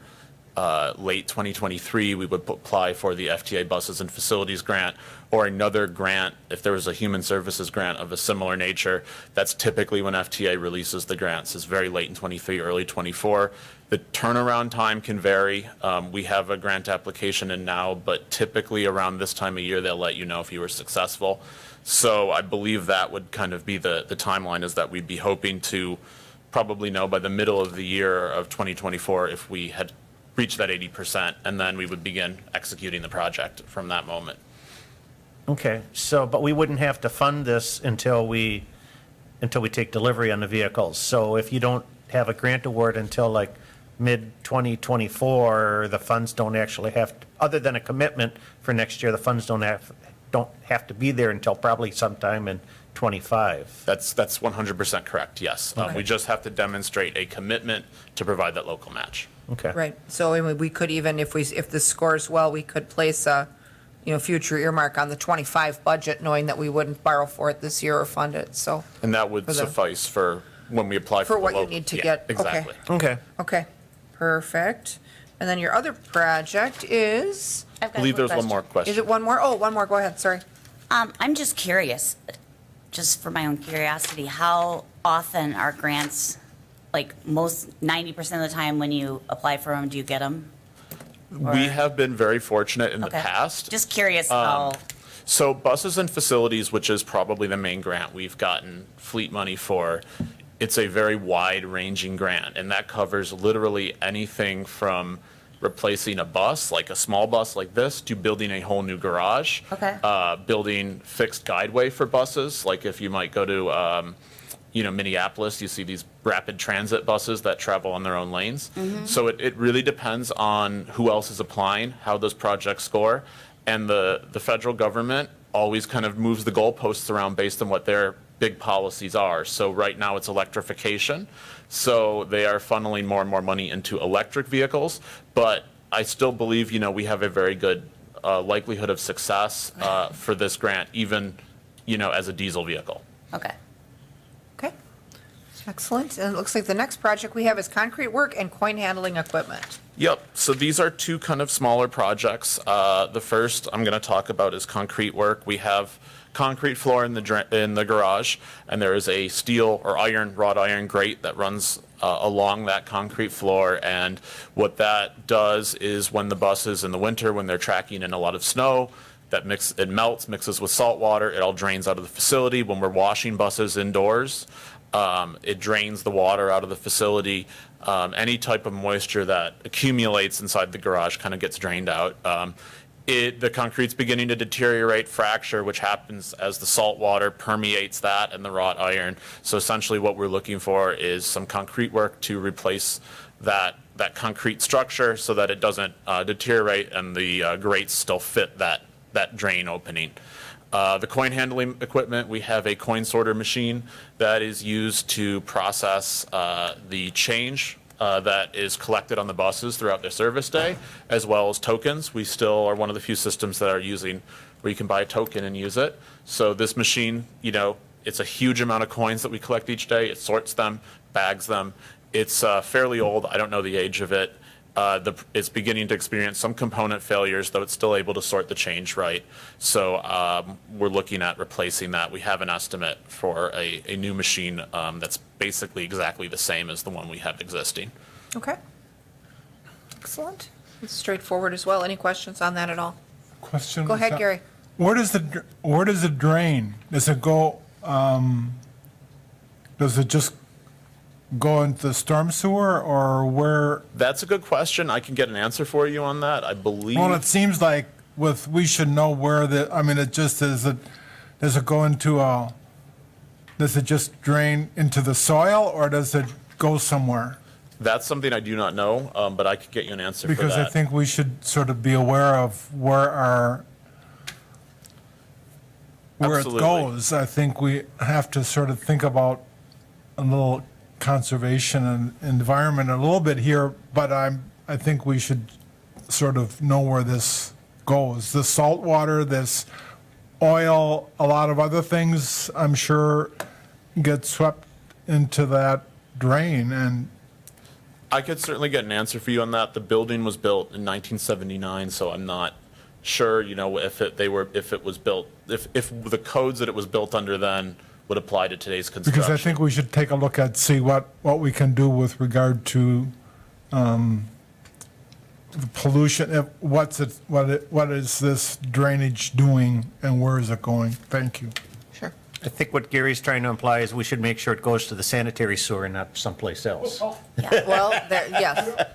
late 2023, we would apply for the FTA Buses and Facilities Grant or another grant, if there was a human services grant of a similar nature. That's typically when FTA releases the grants, is very late in 23, early 24. The turnaround time can vary. We have a grant application in now, but typically around this time of year, they'll let you know if you were successful. So I believe that would kind of be the timeline, is that we'd be hoping to probably know by the middle of the year of 2024 if we had reached that 80%, and then we would begin executing the project from that moment. Okay, so, but we wouldn't have to fund this until we take delivery on the vehicles. So if you don't have a grant award until like mid-2024, the funds don't actually have, other than a commitment for next year, the funds don't have to be there until probably sometime in '25. That's 100% correct, yes. We just have to demonstrate a commitment to provide that local match. Okay. Right, so I mean, we could even, if this scores well, we could place a, future earmark on the 25 budget, knowing that we wouldn't borrow for it this year or fund it, so, And that would For the- suffice for when we apply for For the what you local. need to Yeah, get, okay. Exactly. Okay. okay, perfect. And then your other project is, I've I got a believe quick there's one more is question. it one more? Oh, one more, go ahead, sorry. I'm just curious, just for my own curiosity, how often are grants, like 90% of the time when you apply for them, do you get them? We have been very fortunate in the Okay. past. Just curious how, So buses and facilities, which is probably the main grant we've gotten fleet money for, it's a very wide-ranging grant, and that covers literally anything from replacing a bus, like a small bus like this, to building a whole new garage. Okay. Building fixed guideway for buses, like if you might go to, Minneapolis, you see these rapid transit buses that travel on their own lanes. So it really depends on who else is applying, how those projects score. And the federal government always kind of moves the goalposts around based on what their big policies are. So right now it's electrification. So they are funneling more and more money into electric vehicles. But I still believe, we have a very good likelihood of success for this grant, even, as a diesel vehicle. okay. Okay, excellent. And it looks like the next project we have is concrete work and coin handling equipment. Yep. So these are two kind of smaller projects. The first I'm going to talk about is concrete work. We have concrete floor in the garage, and there is a steel or wrought iron grate that runs along that concrete floor. And what that does is when the buses in the winter, when they're tracking in a lot of snow, it melts, mixes with salt water, it all drains out of the facility. When we're washing buses indoors, it drains the water out of the facility. Any type of moisture that accumulates inside the garage kind of gets drained out. the concrete's beginning to deteriorate, fracture, which happens as the salt water permeates that and the wrought iron. So essentially what we're looking for is some concrete work to replace that concrete structure so that it doesn't deteriorate and the grates still fit that drain opening. The coin handling equipment, we have a coin sorter machine that is used to process the change that is collected on the buses throughout their service day, as well as tokens. We still are one of the few systems that are using where you can buy a token and use it. So this machine, it's a huge amount of coins that we collect each day. It sorts them, bags them. It's fairly old. I don't know the age of it. It's beginning to experience some component failures, though it's still able to sort the change right. So we're looking at replacing that. We have an estimate for a new machine that's basically exactly the same as the one we have existing. Okay. Excellent. It's straightforward as well. Any questions on that at all? Question. Go ahead, Gary. Where does it drain? Does it go, does it just go into the storm sewer, or where? That's a good question. I can get an answer for you on that. I believe. Well, it seems like we should know where it just, does it go into does it just drain into the soil, or does it go somewhere? That's something I do not know, but I could get you an answer for that. Because I think we should sort of be aware of where Absolutely. it goes. I think we have to sort of think about a little conservation and environment a little bit here, but I think we should sort of know where this goes. The salt water, this oil, a lot of other things, I'm sure, get swept into that drain, and I could certainly get an answer for you on that. The building was built in 1979, so I'm not sure, if it was built, if the codes that it was built under then would apply to today's construction. because I think we should take a look at, see what we can do with regard to the pollution. What is this drainage doing, and where is it going? Thank you. Sure. I think what Gary's trying to imply is we should make sure it goes to the sanitary sewer and not someplace else. Well, yes.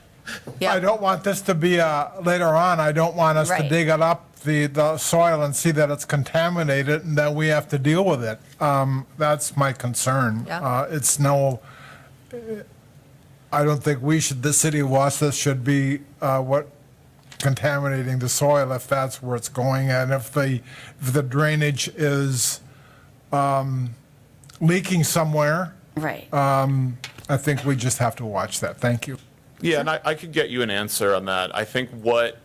Yeah. I don't want this to be later on. I don't want us to Right. dig it up, the soil, and see that it's contaminated, and that we have to deal with it. That's my concern. Yeah. I don't think the city of Wausau should be contaminating the soil if that's where it's going, and if the drainage is leaking somewhere. Right. I think we just have to watch that. Thank you. Yeah, and I could get you an answer on that. I think what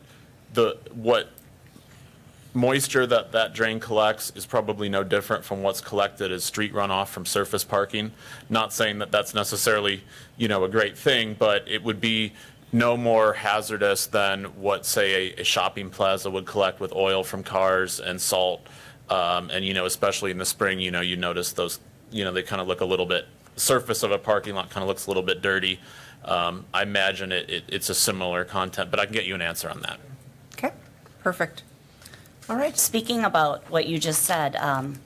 moisture that drain collects is probably no different from what's collected as street runoff from surface parking. Not saying that that's necessarily, a great thing, but it would be no more hazardous than what, say, a shopping plaza would collect with oil from cars and salt. And, especially in the spring, you notice those, they kind of look a little bit, surface of a parking lot kind of looks a little bit dirty. I imagine it's a similar content, but I can get you an answer on that. Okay, perfect. All right. Speaking about what you just said,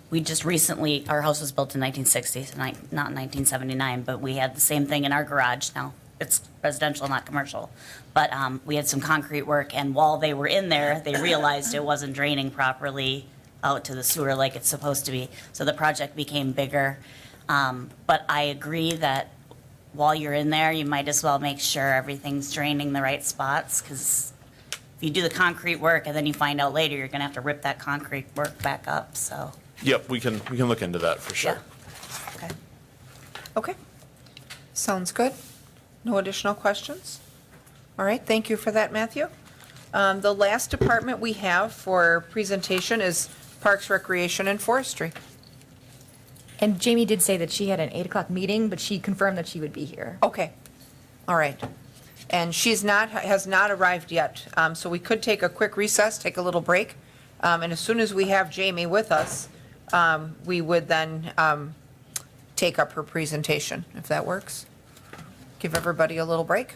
we just recently, our house was built in 1960, not 1979, but we had the same thing in our garage. Now, it's residential, not commercial. But we had some concrete work, and while they were in there, they realized it wasn't draining properly out to the sewer like it's supposed to be. So the project became bigger. But I agree that while you're in there, you might as well make sure everything's draining the right spots, because if you do the concrete work and then you find out later, you're gonna have to rip that concrete work back up, so, Yep, we can look into that for sure. yeah. Okay. Okay. Sounds good. No additional questions? All right, thank you for that, Matthew. The last department we have for presentation is Parks, Recreation, and Forestry. And Jamie did say that she had an 8 o'clock meeting, but she confirmed that she would be here. Okay, all right. And has not arrived yet, so we could take a quick recess, take a little break. And as soon as we have Jamie with us, we would then take up her presentation, if that works. Give everybody a little break.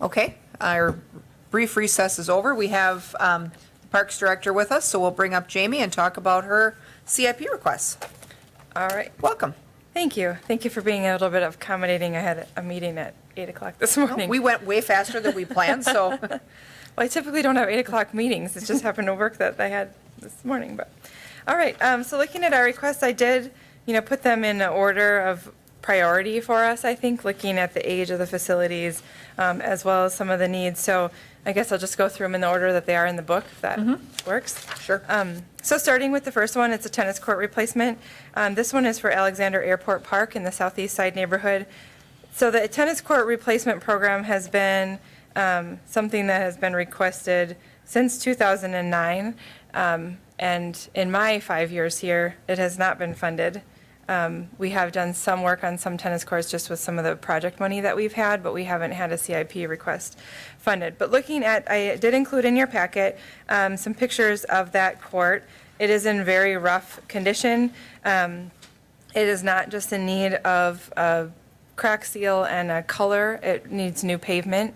Okay, our brief recess is over. We have Parks Director with us, so we'll bring up Jamie and talk about her CIP requests. All right. Welcome. Thank you. Thank you for being a little bit accommodating. I had a meeting at 8 o'clock this morning. We went way faster than we planned, so. Well, I typically don't have 8 o'clock meetings. It just happened to work that I had this morning. But all right. So looking at our requests, I did, put them in order of priority for us, I think, looking at the age of the facilities as well as some of the needs. So I guess I'll just go through them in the order that they are in the book, if that works. Sure. So starting with the first one, it's a tennis court replacement. This one is for Alexander Airport Park in the southeast side neighborhood. So the tennis court replacement program has been something that has been requested since 2009. And in my 5 years here, it has not been funded. We have done some work on some tennis courts just with some of the project money that we've had, but we haven't had a CIP request funded. But looking at, I did include in your packet some pictures of that court. It is in very rough condition. It is not just in need of a crack seal and a color. It needs new pavement.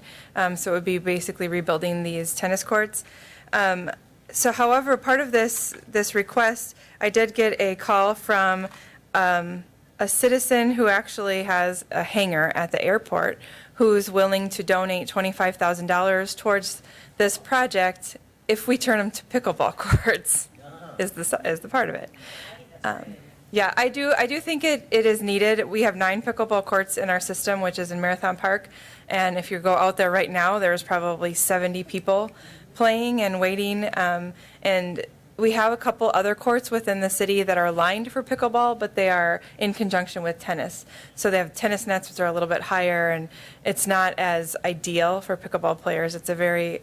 So it would be basically rebuilding these tennis courts. So however, part of this request, I did get a call from a citizen who actually has a hangar at the airport who's willing to donate $25,000 towards this project if we turn them to pickleball courts, is the part of it. Yeah, I do think it is needed. We have 9 pickleball courts in our system, which is in Marathon Park. And if you go out there right now, there's probably 70 people playing and waiting. And we have a couple other courts within the city that are lined for pickleball, but they are in conjunction with tennis. So they have tennis nets, which are a little bit higher, and it's not as ideal for pickleball players. It's a very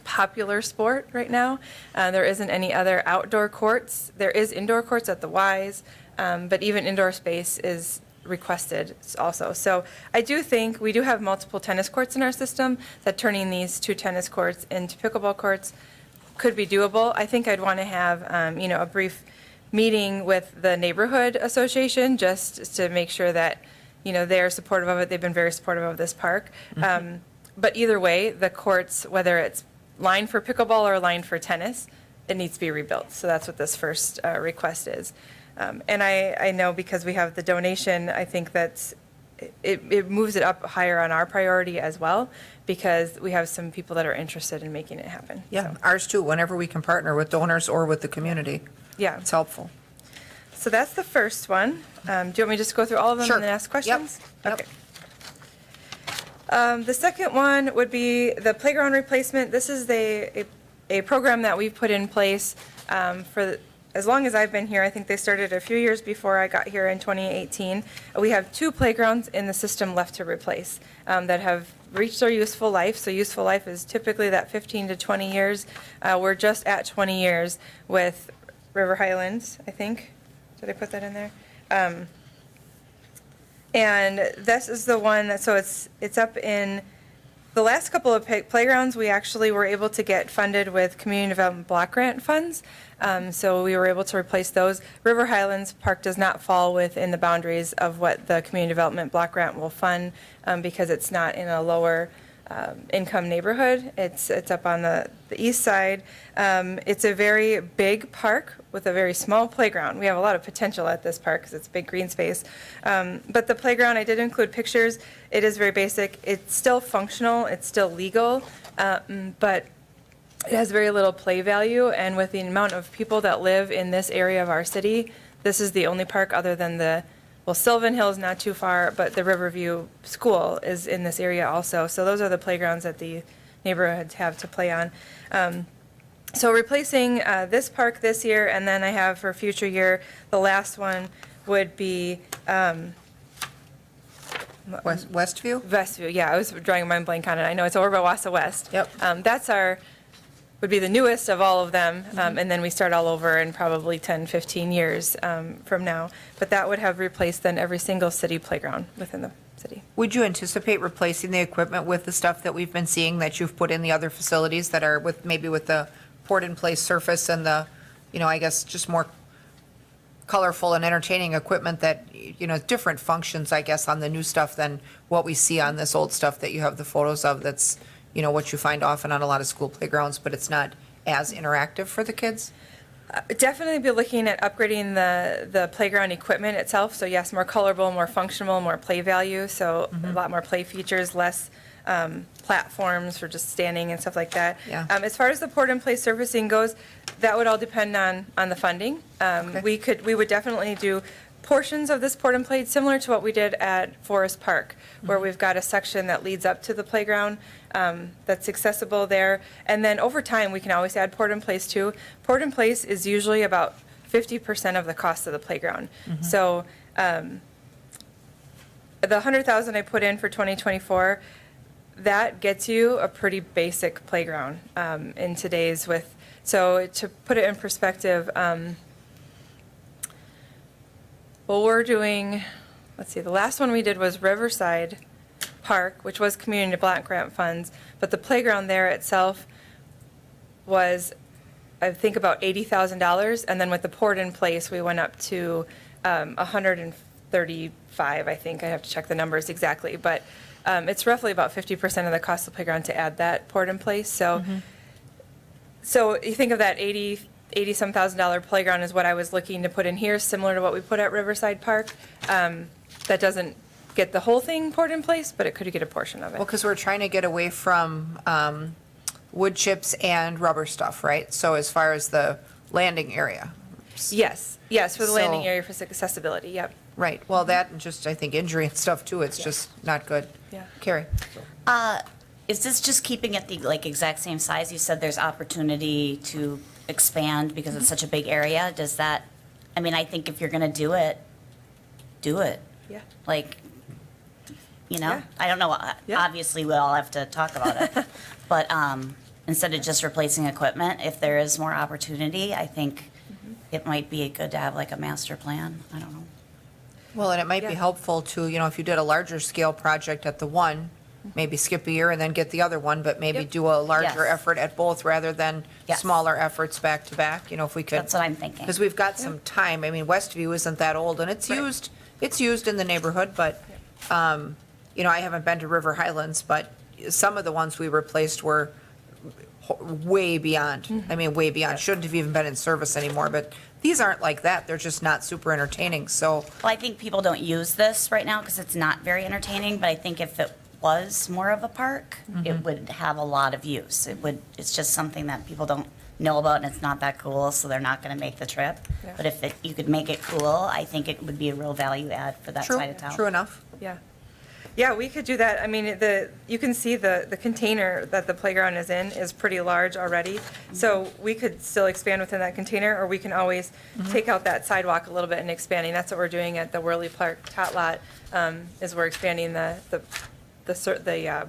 popular sport right now. There isn't any other outdoor courts. There is indoor courts at the Y's, but even indoor space is requested also. So I do think we do have multiple tennis courts in our system, that turning these 2 tennis courts into pickleball courts could be doable. I think I'd want to have, a brief meeting with the neighborhood association just to make sure that, they're supportive of it. They've been very supportive of this park. But either way, the courts, whether it's lined for pickleball or lined for tennis, it needs to be rebuilt. So that's what this first request is. And I know because we have the donation, I think that it moves it up higher on our priority as well, because we have some people that are interested in making it happen. Yeah, So, ours too, whenever we can partner with donors or with the community. yeah. It's helpful. So that's the first one. Do you want me to just go through all of them Sure. and then ask questions? Yep. Okay. The second one would be the playground replacement. This is a program that we've put in place as long as I've been here. I think they started a few years before I got here in 2018. We have 2 playgrounds in the system left to replace that have reached their useful life. So useful life is typically that 15 to 20 years. We're just at 20 years with River Highlands, I think. Did I put that in there? And this is the one, so it's up in the last couple of playgrounds. We actually were able to get funded with community development block grant funds. So we were able to replace those. River Highlands Park does not fall within the boundaries of what the community development block grant will fund because it's not in a lower income neighborhood. It's up on the east side. It's a very big park with a very small playground. We have a lot of potential at this park because it's big green space. But the playground, I did include pictures. It is very basic. It's still functional. It's still legal. But it has very little play value. And with the amount of people that live in this area of our city, this is the only park other than Sylvan Hills not too far, but the Riverview School is in this area also. So those are the playgrounds that the neighborhoods have to play on. So replacing this park this year, and then I have for future year, the last one would be Westview? Westview. Yeah, I was drawing a mind blank on it. I know it's over by Wausau West. Yep. That's would be the newest of all of them, and then we start all over in probably 10, 15 years from now. But that would have replaced then every single city playground within the city. Would you anticipate replacing the equipment with the stuff that we've been seeing that you've put in the other facilities that are maybe with the poured-in-place surface and the, I guess, just more colorful and entertaining equipment that, you know, different functions, I guess, on the new stuff than what we see on this old stuff that you have the photos of that's, you know, what you find often on a lot of school playgrounds, but it's not as interactive for the kids? Definitely be looking at upgrading the playground equipment itself. So yes, more colorful, more functional, more play value. So a lot more play features, less platforms for just standing and stuff like that. Yeah. As far as the port-in-place surfacing goes, that would all depend on the funding. We would definitely do portions of this port-in-place similar to what we did at Forest Park, where we've got a section that leads up to the playground that's accessible there. And then over time, we can always add port-in-place too. Port-in-place is usually about 50% of the cost of the playground. So the 100,000 I put in for 2024, that gets you a pretty basic playground in today's with. So to put it in perspective, well, we're doing, let's see, the last one we did was Riverside Park, which was community block grant funds, but the playground there itself was, I think, about $80,000, and then with the port in place, we went up to 135, I think. I have to check the numbers exactly, but it's roughly about 50% of the cost of the playground to add that port in place. So, so you think of that $80-some thousand playground is what I was looking to put in here, similar to what we put at Riverside Park. That doesn't get the whole thing poured in place, but it could get a portion of it. Well, because we're trying to get away from wood chips and rubber stuff, right? So as far as the landing area. Yes, for the landing So- area for accessibility, yep. Right, well, that and just, I think, injury and stuff too, it's just not good. Yeah. Carrie? Is this just keeping it the, like, exact same size? You said there's opportunity to expand because it's such a big area. Does that, I mean, I think if you're gonna do it, do it. Yeah. Like, you know, Yeah. I don't know, Yeah. obviously we'll all have to talk about it. But instead of just replacing equipment, if there is more opportunity, I think it might be good to have like a master plan. I don't know. Well, and it might be Yeah. helpful to, you know, if you did a larger scale project at the one, maybe skip a year and then get the other one, but maybe Yep. do a larger Yes. effort at both rather than Yes. smaller efforts back to back, you know, if we could. That's what I'm thinking. Because we've got some time. I mean, Westview isn't that old, and it's used in the neighborhood, but, you know, I haven't been to River Highlands, but some of the ones we replaced were way beyond. I mean, way beyond. Shouldn't have even been in service anymore, but these aren't like that. They're just not super entertaining, so. Well, I think people don't use this right now because it's not very entertaining, but I think if it was more of a park, it would have a lot of use. It's just something that people don't know about and it's not that cool, so they're not gonna make the trip. Yeah. But if you could make it cool, I think it would be a real value add for that True, side of town. true enough. Yeah. Yeah, we could do that. I mean, you can see the container that the playground is in is pretty large already. So we could still expand within that container, or we can always take out that sidewalk a little bit and expanding. That's what we're doing at the Worley Park Tot Lot, is we're expanding the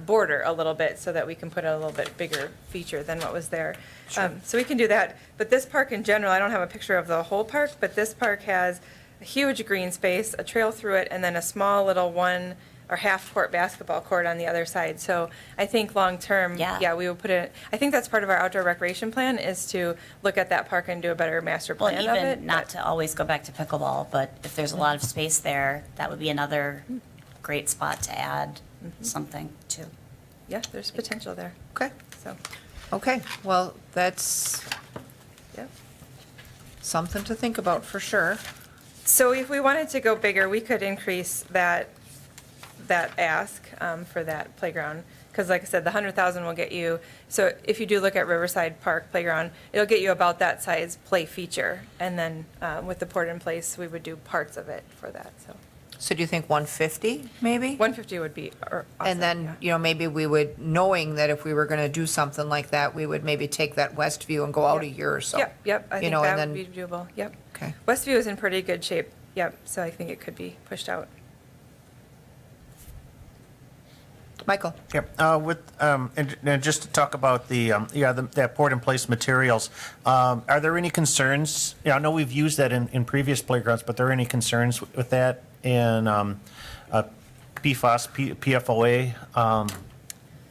border a little bit so that we can put a little bit bigger feature than what was there. So we can do that. But this park in general, I don't have a picture of the whole park, but this park has a huge green space, a trail through it, and then a small little one or half-court basketball court on the other side. So I think long-term, Yeah. we would put it, I think that's part of our outdoor recreation plan, is to look at that park and do a better master Well, plan of it. even not but- to always go back to pickleball, but if there's a lot of space there, that would be another great spot to add something to. Yeah, there's potential there, Okay, so, okay, well, that's yeah. something to think about for sure. So if we wanted to go bigger, we could increase that ask for that playground. Because like I said, the 100,000 will get you, so if you do look at Riverside Park Playground, it'll get you about that size play feature. And then with the port in place, we would do parts of it for that, so. So do you think 150, maybe? 150 would be awesome. And then, you know, maybe we would, knowing that if we were going to do something like that, we would maybe take that Westview and go out a year or so. Yep, I You think know, and that would then- be doable, yep. Okay. Westview is in pretty good shape, yep, so I think it could be pushed out. Michael? And just to talk about that port-in-place materials, are there any concerns? I know we've used that in previous playgrounds, but are there any concerns with that and PFAS, PFOA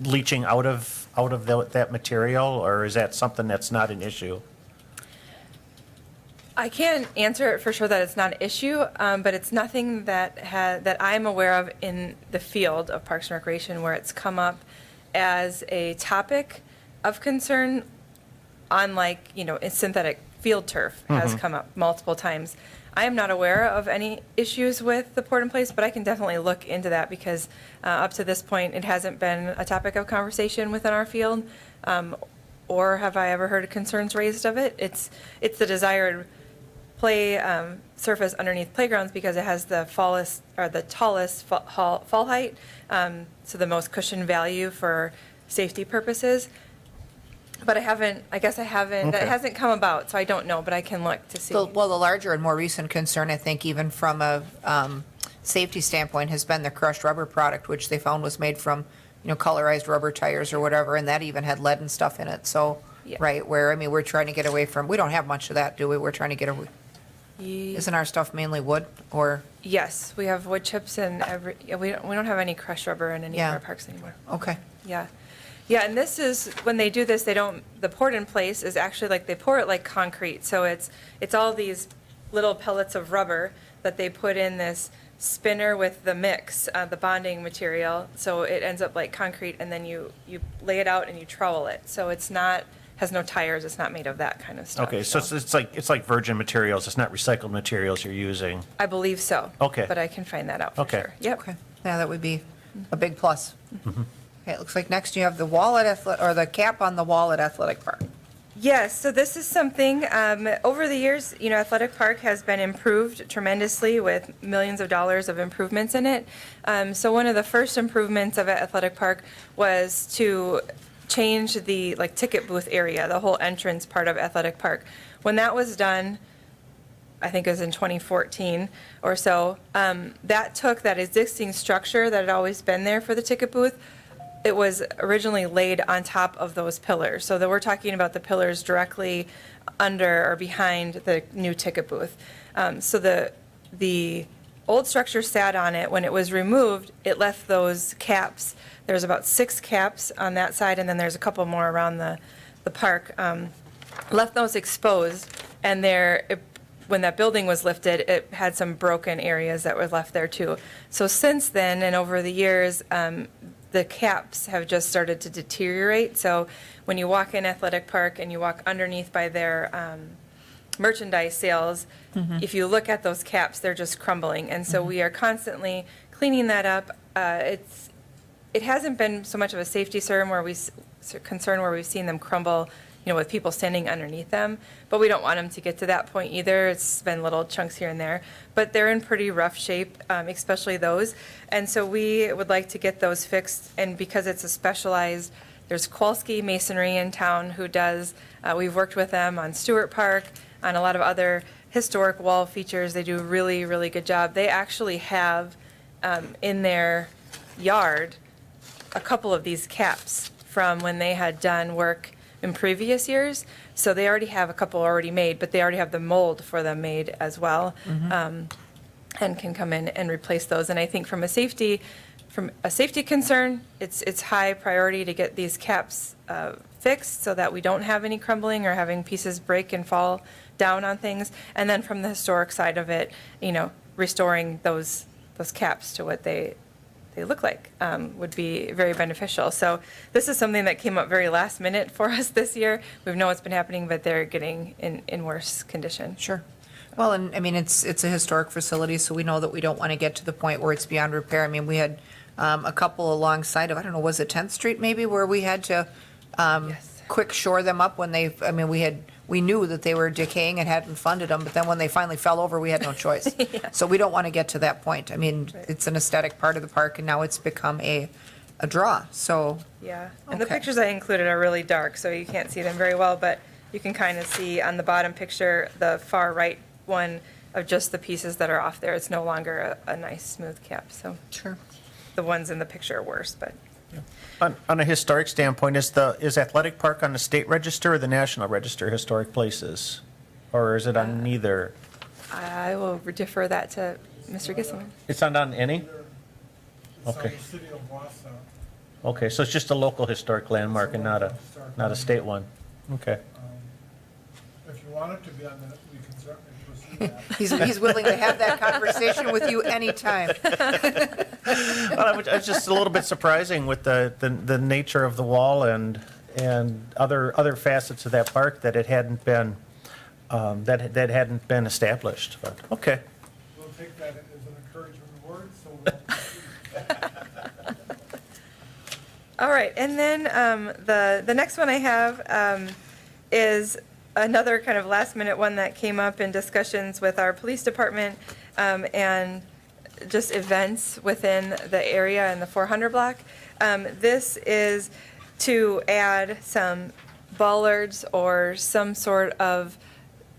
leaching out of that material, or is that something that's not an issue? I can't answer it for sure that it's not an issue, but it's nothing that I'm aware of in the field of Parks and Recreation where it's come up as a topic of concern on synthetic field turf has come up multiple times. I am not aware of any issues with the port in place, but I can definitely look into that because up to this point, it hasn't been a topic of conversation within our field, or have I ever heard concerns raised of it. It's the desired play surface underneath playgrounds because it has the tallest fall height, so the most cushion value for safety purposes. But I guess I haven't, that Okay. hasn't come about, so I don't know, but I can look to see. The larger and more recent concern, I think, even from a safety standpoint, has been the crushed rubber product, which they found was made from, colorized rubber tires or whatever, and that even had lead and stuff in it. So, Yeah. right, we're trying to get away from, we don't have much of that, do we? We're trying to get away. Isn't our stuff mainly wood or, Yes, we have wood chips and we don't have any crushed rubber in any of Yeah. our parks anymore. okay. Yeah. Yeah, and this is, when they do this, the port in place is actually they pour it like concrete. So it's all these little pellets of rubber that they put in this spinner with the mix, the bonding material. So it ends up like concrete, and then you lay it out and you trowel it. So has no tires, it's not made of that kind of stuff. Okay, so it's like virgin materials, it's not recycled materials you're using. I believe so. Okay. But I can find that out for Okay. sure. Yep. Okay, yeah, that would be a big plus. Okay, it looks like next you have the wall at the cap on the wall at Athletic Park. Yes, so this is something, over the years, Athletic Park has been improved tremendously with millions of dollars of improvements in it. So one of the first improvements of Athletic Park was to change the ticket booth area, the whole entrance part of Athletic Park. When that was done, I think it was in 2014 or so, that took that existing structure that had always been there for the ticket booth. It was originally laid on top of those pillars. So that we're talking about the pillars directly under or behind the new ticket booth. So the old structure sat on it. When it was removed, it left those caps. There's about 6 caps on that side, and then there's a couple more around the park. Left those exposed, and when that building was lifted, it had some broken areas that were left there too. So since then, and over the years, the caps have just started to deteriorate. So when you walk in Athletic Park and you walk underneath by their merchandise sales, if you look at those caps, they're just crumbling. And so we are constantly cleaning that up. It hasn't been so much of a safety concern where we've seen them crumble, with people standing underneath them. But we don't want them to get to that point either. It's been little chunks here and there. But they're in pretty rough shape, especially those. And so we would like to get those fixed. And because it's a specialized, there's Kowalski Masonry in town who does, we've worked with them on Stewart Park, on a lot of other historic wall features. They do a really, really good job. They actually have in their yard a couple of these caps from when they had done work in previous years. So they already have a couple already made, but they already have the mold for them made as well, and can come in and replace those. And I think from a safety concern, it's high priority to get these caps fixed so that we don't have any crumbling or having pieces break and fall down on things. And then from the historic side of it, restoring those caps to what they look like would be very beneficial. So this is something that came up very last minute for us this year. We know it's been happening, but they're getting in worse condition. Sure. Well, and I mean, it's a historic facility, so we know that we don't want to get to the point where it's beyond repair. I mean, we had a couple alongside of, I don't know, was it 10th Street maybe, where we had to Yes. quick shore them up when we knew that they were decaying and hadn't funded them, but then when they finally fell over, we had no choice. So we don't want to get to that point. I mean, it's an aesthetic part of the park, and now it's become a draw, so. Yeah, and the Okay. pictures I included are really dark, so you can't see them very well, but you can kind of see on the bottom picture, the far right one of just the pieces that are off there. It's no longer a nice smooth cap, so Sure. the ones in the picture are worse, but On a historic standpoint, is Athletic Park on the state register or the National Register of Historic Places? Or is it on neither? I will defer that to Mr. Gisselman. It's not on any? It's Okay. on the city of Wausau. Okay, so it's just a local historic landmark and not a state one? Okay. If you want it to be on the, we can certainly pursue that. He's willing to have that conversation with you anytime. Well, it's just a little bit surprising with the nature of the wall and other facets of that park that it hadn't been, that hadn't been established, but, okay. We'll take that as an encouragement word, so we'll. All right, and then the next one I have is another kind of last-minute one that came up in discussions with our police department and just events within the area in the 400 block. This is to add some bollards or some sort of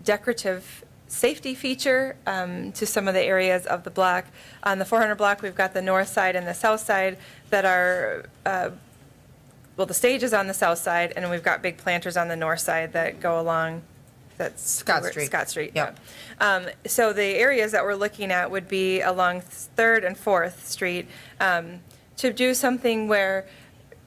decorative safety feature to some of the areas of the block. On the 400 block, we've got the north side and the south side that are well, the stage is on the south side, and we've got big planters on the north side that go along, that's Scott Street. Scott Street, Yep. yeah. So the areas that we're looking at would be along 3rd and 4th Street to do something where,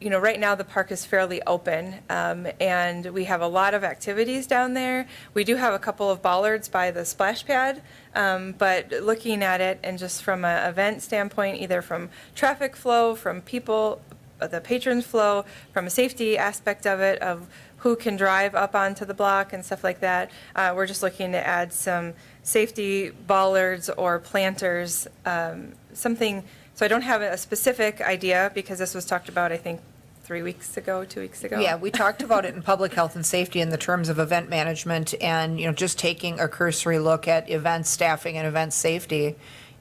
you know, right now the park is fairly open, and we have a lot of activities down there. We do have a couple of bollards by the splash pad, but looking at it and just from an event standpoint, either from traffic flow, from people, the patrons flow, from a safety aspect of it, of who can drive up onto the block and stuff like that. We're just looking to add some safety bollards or planters, something, so I don't have a specific idea because this was talked about, I think, 2 weeks ago. Yeah, we talked about it in public health and safety in the terms of event management and, you know, just taking a cursory look at event staffing and event safety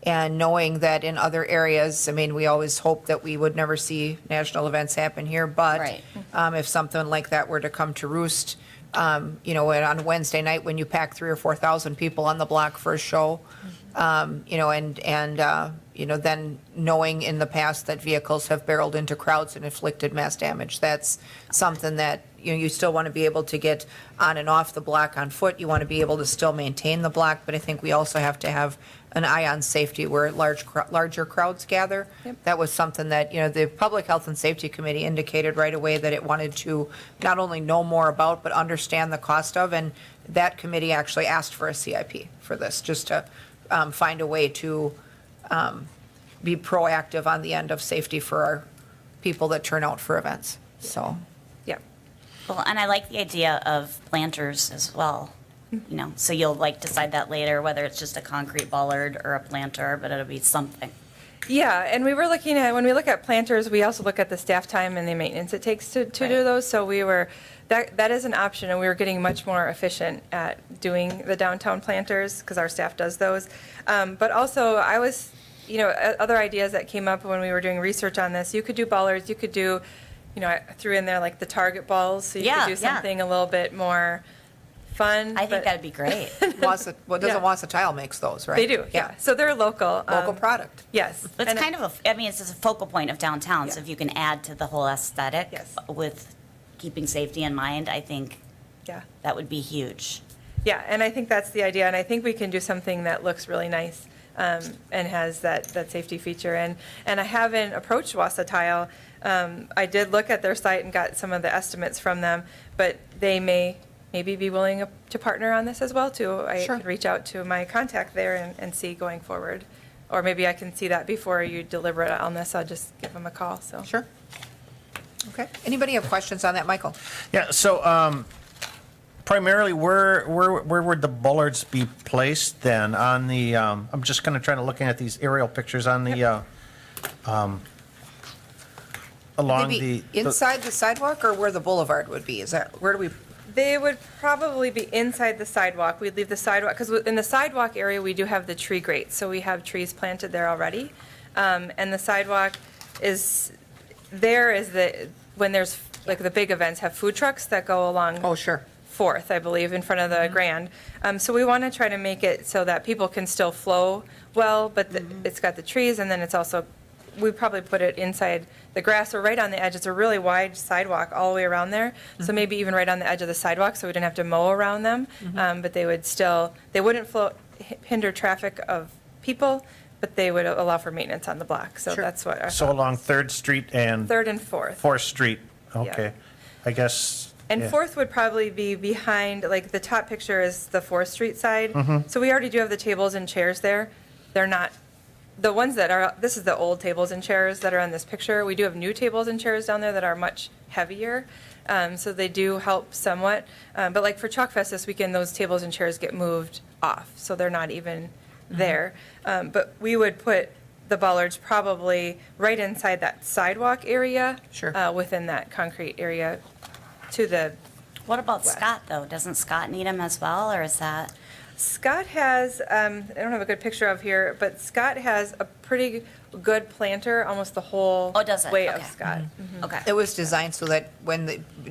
and knowing that in other areas, I mean, we always hope that we would never see national events happen here, but Right. If something like that were to come to roost, you know, on a Wednesday night when you pack 3,000 or 4,000 people on the block for a show, you know, you know, then knowing in the past that vehicles have barreled into crowds and inflicted mass damage, that's something that, you know, you still want to be able to get on and off the block on foot. You want to be able to still maintain the block, but I think we also have to have an eye on safety where larger crowds gather. Yep. That was something that, you know, the Public Health and Safety Committee indicated right away that it wanted to not only know more about, but understand the cost of, and that committee actually asked for a CIP for this, just to find a way to be proactive on the end of safety for our people that turn out for events, so. Yeah. Well, and I like the idea of planters as well, you know, so you'll like decide that later, whether it's just a concrete bollard or a planter, but it'll be something. Yeah, and we were looking at, when we look at planters, we also look at the staff time and the maintenance it takes to do those. So we were, that is an option, and we were getting much more efficient at doing the downtown planters because our staff does those. But also, I was, you know, other ideas that came up when we were doing research on this, you could do bollards, you could do, you know, I threw in there like the target balls, so you Yeah, could do yeah. something a little bit more fun. I think but- that'd be great. Doesn't Yeah. Wassa Tile makes those, right? They do, yeah. So they're local. Local product. Yes. It's And- kind of a, I mean, it's just a focal point of downtown, so Yeah. if you can add to the whole aesthetic Yes. with keeping safety in mind, I think Yeah. that would be huge. Yeah, and I think that's the idea, and I think we can do something that looks really nice and has that safety feature. And I haven't approached Wausau Tile. I did look at their site and got some of the estimates from them, but they maybe be willing to partner on this as well, too. I Sure. could reach out to my contact there and see going forward. Or maybe I can see that before you deliver it on this, I'll just give them a call, so. Sure. Okay. Anybody have questions on that, Michael? Yeah, so primarily, where would the bollards be placed then? On the, I'm just kind of trying to looking at these aerial pictures on the, along Maybe the. inside the sidewalk or where the boulevard would be? Is that, where do we, They would probably be inside the sidewalk. We'd leave the sidewalk, because in the sidewalk area, we do have the tree grates, so we have trees planted there already. And the sidewalk is, when there's, like, the big events, have food trucks that go along oh, sure. 4th, I believe, in front of the Grand. So we want to try to make it so that people can still flow well, but it's got the trees, and then it's also, we probably put it inside the grass or right on the edge. It's a really wide sidewalk all the way around there, so maybe even right on the edge of the sidewalk, so we didn't have to mow around them. But they would still, they wouldn't hinder traffic of people, but they would allow for maintenance on the block. So Sure. that's what our So thought. along 3rd Street and 3rd and 4th. 4th Street, okay. I guess And Yeah. 4th would probably be behind, like, the top picture is the 4th Street side. Mm-hmm. So we already do have the tables and chairs there. They're not, the ones that are, this is the old tables and chairs that are on this picture. We do have new tables and chairs down there that are much heavier. So they do help somewhat. But like for Chalk Fest this weekend, those tables and chairs get moved off, so they're not even there. But we would put the bollards probably right inside that sidewalk area. Sure. Within that concrete area to the, What about West. Scott, though? Doesn't Scott need them as well, or is that? Scott has, I don't have a good picture of here, but Scott has a pretty good planter almost the whole Oh, does it? way of Okay. Scott. Okay. It was designed so that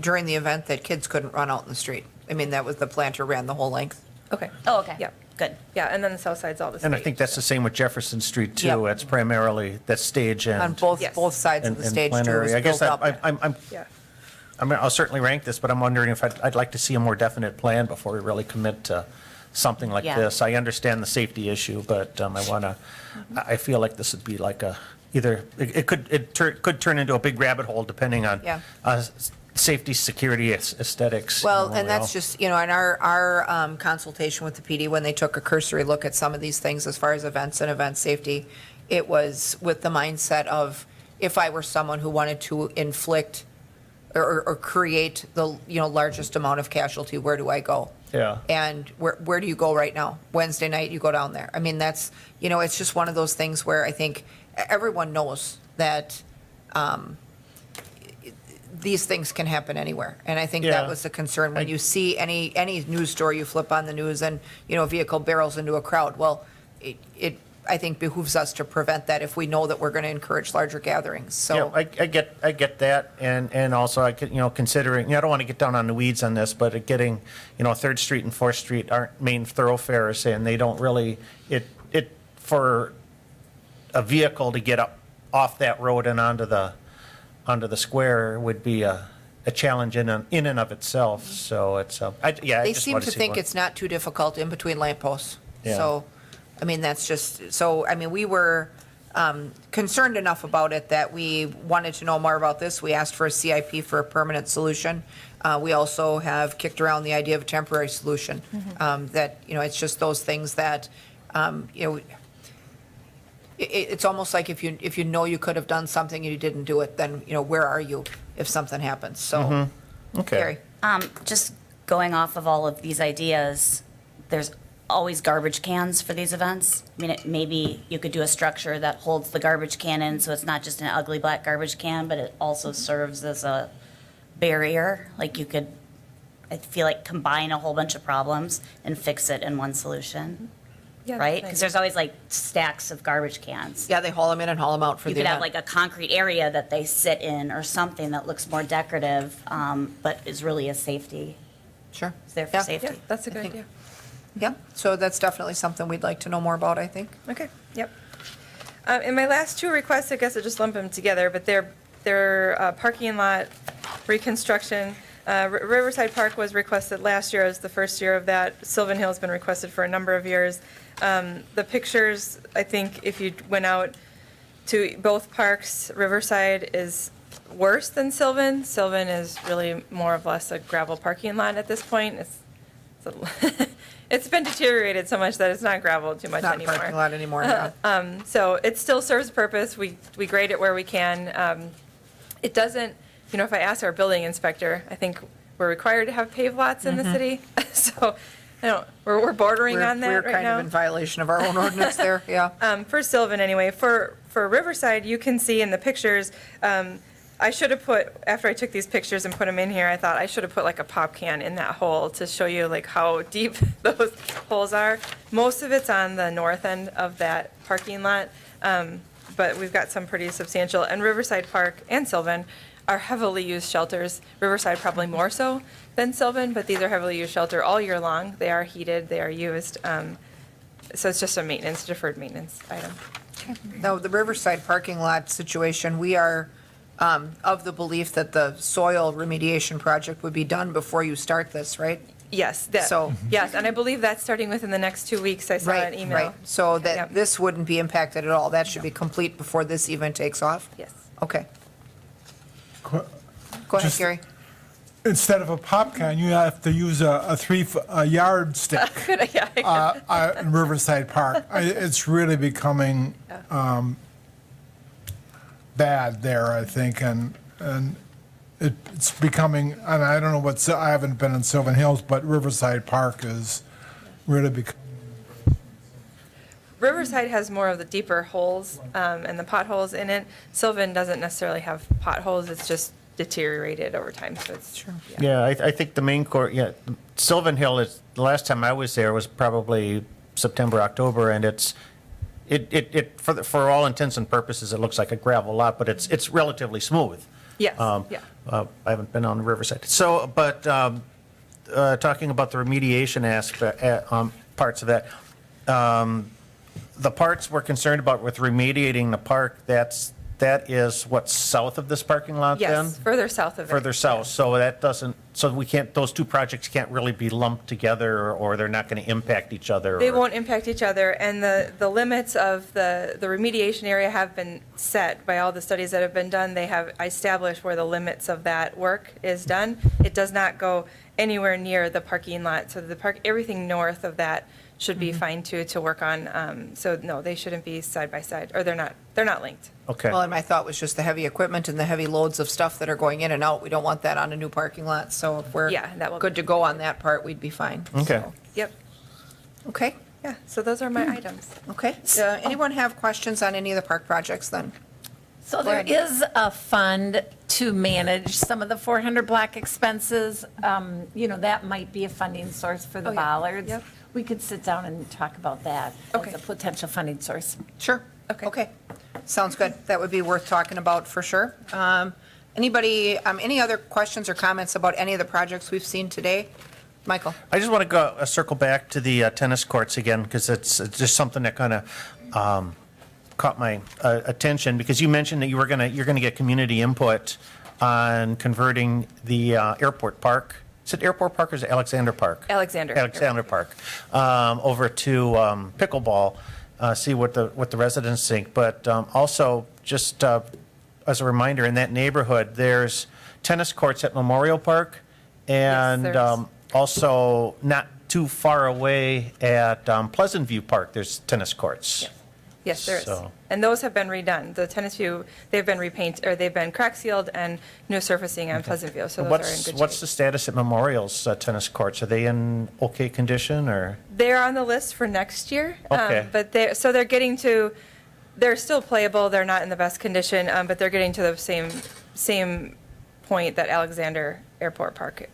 during the event, that kids couldn't run out in the street. I mean, that was, the planter ran the whole length. Okay. Oh, okay. Yep. Good. Yeah, and then the south side's all the same. And I think that's the same with Jefferson Street, too. Yep. It's primarily that stage and. On both Yes. sides of and- the and stage, plan too, it was area. I guess built up. Yeah. I mean, I'll certainly rank this, but I'm wondering if I'd like to see a more definite plan before we really commit to something like Yeah. this. I understand the safety issue, but I feel like this would be like it could turn into a big rabbit hole depending on Yeah. safety, security, aesthetics. Well, and that's just, in our consultation with the PD, when they took a cursory look at some of these things as far as events and event safety, it was with the mindset of, if I were someone who wanted to inflict or create the, largest amount of casualty, where do I go? Yeah. And where do you go right now? Wednesday night, you go down there. I mean, that's, it's just one of those things where I think everyone knows that these things can happen anywhere. And I think that Yeah. was the concern. When you see any news story, you flip on the news and, a vehicle barrels into a crowd. Well, it I think behooves us to prevent that if we know that we're going to encourage larger gatherings. So. Yeah, I get that, and also I could, considering, I don't want to get down on the weeds on this, but getting, 3rd Street and 4th Street aren't main thoroughfares, and they don't really, for a vehicle to get up off that road and onto the square would be a challenge in and of itself, so it's, I They just seem want to see think one. it's not too difficult in between lampposts. Yeah. So, I mean, that's just, we were concerned enough about it that we wanted to know more about this. We asked for a CIP for a permanent solution. We also have kicked around the idea of a temporary solution. That, it's just those things that, it's almost like if you know you could have done something and you didn't do it, then, where are you if something happens? So, Okay. Carrie. Just going off of all of these ideas, there's always garbage cans for these events. I mean, maybe you could do a structure that holds the garbage can in, so it's not just an ugly black garbage can, but it also serves as a barrier. Like you could, I feel like, combine a whole bunch of problems and fix it in one solution, Yeah, right? that's Because nice. there's always like stacks of garbage cans. Yeah, they haul them in and haul them out for You the could have event. like a concrete area that they sit in or something that looks more decorative, but is really a safety. Sure. It's there for Yeah. safety. Yeah, that's a good think- idea. Yeah, so that's definitely something we'd like to know more about, I think. Okay, yep. And my last two requests, I guess I just lump them together, but they're parking lot reconstruction. Riverside Park was requested last year as the first year of that. Sylvan Hill's been requested for a number of years. The pictures, I think if you went out to both parks, Riverside is worse than Sylvan. Sylvan is really more or less a gravel parking lot at this point. It's been deteriorated so much that it's not gravel too much Not a anymore. parking lot anymore, yeah. So it still serves a purpose. We grade it where we can. It doesn't, if I ask our building inspector, I think we're required to have paved lots in the city. So, we're bordering on that We're right kind of now. in violation of our own ordinance there, yeah. For Sylvan anyway. For Riverside, you can see in the pictures, I should have put, after I took these pictures and put them in here, I thought I should have put like a pop can in that hole to show you like how deep those holes are. Most of it's on the north end of that parking lot, but we've got some pretty substantial. And Riverside Park and Sylvan are heavily used shelters. Riverside probably more so than Sylvan, but these are heavily used shelter all year long. They are heated, they are used. So it's just a deferred maintenance item. Now, the Riverside parking lot situation, we are of the belief that the soil remediation project would be done before you start this, right? Yes, yes, and I believe that's starting within the next 2 weeks. I saw Right, an email. right. So that Yep. this wouldn't be impacted at all. That should be complete before this even takes off? Yes. Okay. Qu- Go ahead, Just- Gary. instead of a pop can, you have to use a yardstick Good, yeah. in Riverside Park. It's really becoming bad there, I think, and it's becoming, and I don't know I haven't been in Sylvan Hills, but Riverside Park is really becoming. Riverside has more of the deeper holes and the potholes in it. Sylvan doesn't necessarily have potholes, it's just deteriorated over time, so it's. True. Yeah, I think the main court, yeah, Sylvan Hill is, the last time I was there was probably September, October, and for all intents and purposes, it looks like a gravel lot, but it's relatively smooth. Yes, yeah. I haven't been on the Riverside. So, but talking about the remediation aspect, parts of that, the parts we're concerned about with remediating the park, that is what's south of this parking lot then? Yes, further south of it. Further south, so that doesn't, so we can't, those two projects can't really be lumped together, or they're not going to impact each other? They or- won't impact each other, and the limits of the remediation area have been set by all the studies that have been done. They have established where the limits of that work is done. It does not go anywhere near the parking lot, so everything north of that should be fine to work on. So no, they shouldn't be side by side, or they're not linked. Okay. Well, and my thought was just the heavy equipment and the heavy loads of stuff that are going in and out. We don't want that on a new parking lot, so if we're Yeah, that will good to go on that part, we'd be fine. Okay. So, Yep, Okay, yeah, so those are my items. okay. Anyone have questions on any of the park projects then? So there ahead. is a fund to manage some of the 400 block expenses. That might be a funding source for the Oh, yeah. bollards. Yep. We could sit down and talk about that Okay. as a potential funding source. Sure. Okay. Sounds good. That would be worth talking about for sure. Anybody, any other questions or comments about any of the projects we've seen today? Michael? I just want to go circle back to the tennis courts again, because it's just something that kind of caught my attention, because you mentioned that you're going to get community input on converting the airport park. Is it Airport Park or is it Alexander Park? Alexander Park, over to pickleball, see what the residents think. But also, just as a reminder, in that neighborhood, there's tennis courts at Memorial Park, and Yes, there is. also not too far away at Pleasant View Park, there's tennis courts. Yes, there is. So- And those have been redone. The tennis view, they've been repainted, or they've been crack sealed and new surfacing on Pleasant View, so those are in good shape. What's the status at Memorial's tennis courts? Are they in okay condition, or? They're on the list for next year. Okay. But they're still playable, they're not in the best condition, but they're getting to the same point that Alexander Airport Park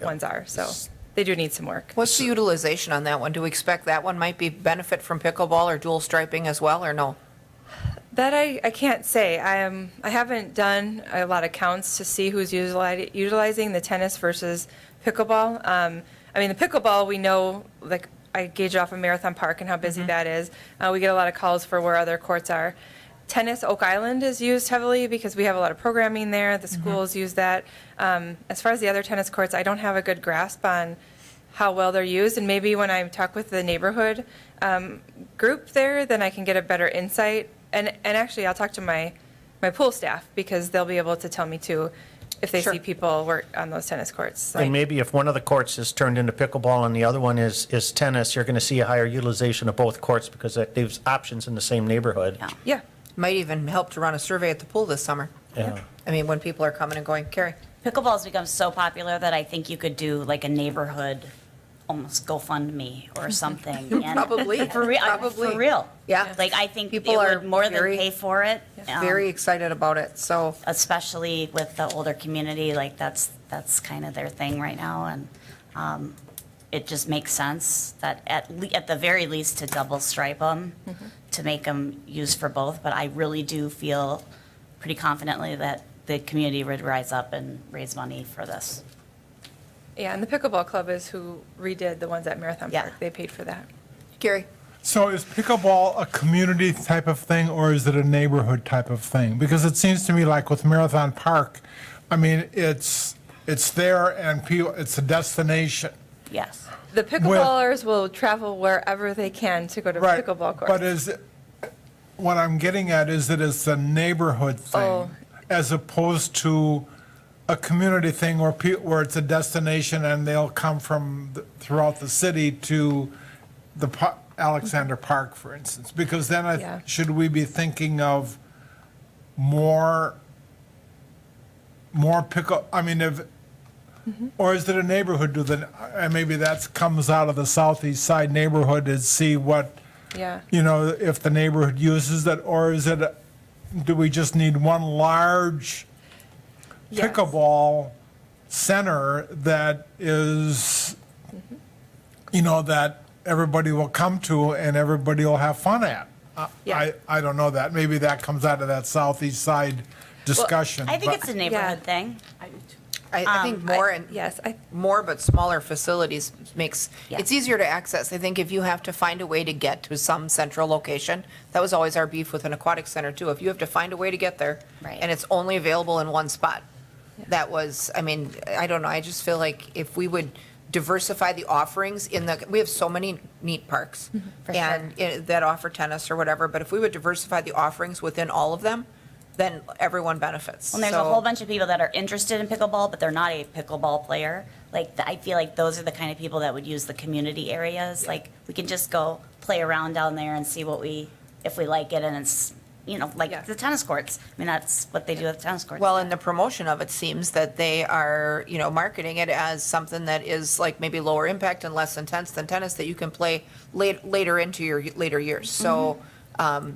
ones are, so they do need some work. What's the utilization on that one? Do we expect that one might be benefit from pickleball or dual striping as well, or no? That I can't say. I haven't done a lot of counts to see who's utilizing the tennis versus pickleball. The pickleball, we know, like, I gauge off of Marathon Park and how busy that is. We get a lot of calls for where other courts are. Tennis, Oak Island is used heavily because we have a lot of programming there. The schools use that. As far as the other tennis courts, I don't have a good grasp on how well they're used. And maybe when I talk with the neighborhood group there, then I can get a better insight. And actually, I'll talk to my pool staff, because they'll be able to tell me too if they Sure. see people work on those tennis courts. And maybe if one of the courts is turned into pickleball and the other one is tennis, you're going to see a higher utilization of both courts, because that gives options in the same neighborhood. Yeah. Yeah. Might even help to run a survey at the pool this summer. Yeah. I mean, when people are coming and going. Carrie? Pickleball's become so popular that I think you could do like a neighborhood, almost GoFundMe or something. And Probably, For real. probably. For real. Yeah. Like, I think People it are would more than very- pay for it. Very excited about it, so. Especially with the older community, like that's kind of their thing right now. And it just makes sense that at the very least to double stripe them, to make them used for both. But I really do feel pretty confidently that the community would rise up and raise money for this. Yeah, and the pickleball club is who redid the ones at Marathon Yeah. Park. They paid for that. Gary? So is pickleball a community type of thing, or is it a neighborhood type of thing? Because it seems to me like with Marathon Park, I mean, it's there and it's a destination. Yes. The pickleballers will travel wherever they can to go to Right. pickleball courts. But what I'm getting at is that it's a neighborhood Oh. thing, as opposed to a community thing where where it's a destination and they'll come from throughout the city to the Alexander Park, for instance? Because then Yeah. should we be thinking of more pickle, I mean, if, or is it a neighborhood, and maybe that comes out of the southeast side neighborhood, is see what, Yeah. if the neighborhood uses that, or is it, do we just need one large Yes. pickleball center that is, that everybody will come to and everybody will have fun at? Yeah. I don't know that. Maybe that comes out of that southeast side discussion. I think but- it's a neighborhood Yeah. thing. I think more and Yes, more but smaller facilities makes, Yeah. it's easier to access. I think if you have to find a way to get to some central location, that was always our beef with an aquatic center too. If you have to find a way to get there Right. and it's only available in one spot, that was, I mean, I don't know, I just feel like if we would diversify the offerings we have so many neat parks For and that offer tennis or whatever, but if we would diversify the offerings within all of them, then everyone benefits. Well, there's a So- whole bunch of people that are interested in pickleball, but they're not a pickleball player. Like, I feel like those are the kind of people that would use the community areas. Like, we can just go play around down there and see if we like it, and it's, like Yeah. the tennis courts. I mean, that's what they do at the tennis courts. Well, in the promotion of it seems that they are, marketing it as something that is like maybe lower impact and less intense than tennis that you can play later into your later years. So,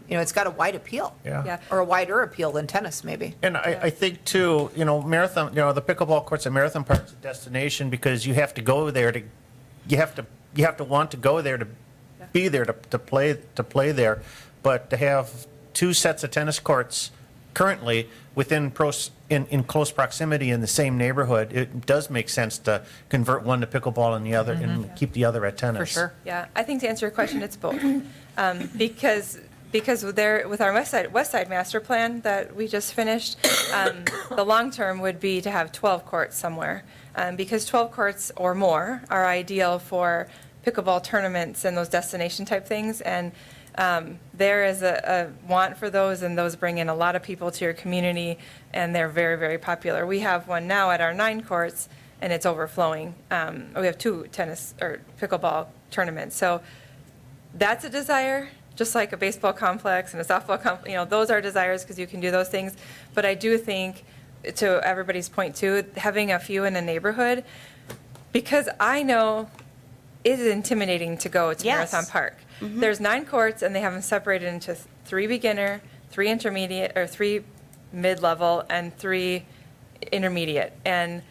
it's got a wide appeal. Yeah. Or a wider appeal than tennis, maybe. And I think too, Marathon, the pickleball courts at Marathon Park is a destination because you have to go there you have to want to go there to be there to play there. But to have two sets of tennis courts currently in close proximity in the same neighborhood, it does make sense to convert one to pickleball and the other, and keep the other at tennis. For sure. Yeah, I think to answer your question, it's both. Because with our West Side master plan that we just finished, the long term would be to have 12 courts somewhere. Because 12 courts or more are ideal for pickleball tournaments and those destination type things. And there is a want for those, and those bring in a lot of people to your community, and they're very, very popular. We have one now at our 9 courts, and it's overflowing. We have 2 tennis or pickleball tournaments. So that's a desire, just like a baseball complex and a softball complex. Those are desires because you can do those things. But I do think, to everybody's point too, having a few in a neighborhood, because I know it is intimidating to go to Yes. Marathon Park. There's 9 courts, and they have them separated into 3 beginner, 3 intermediate, or 3 mid-level, and 3 intermediate. And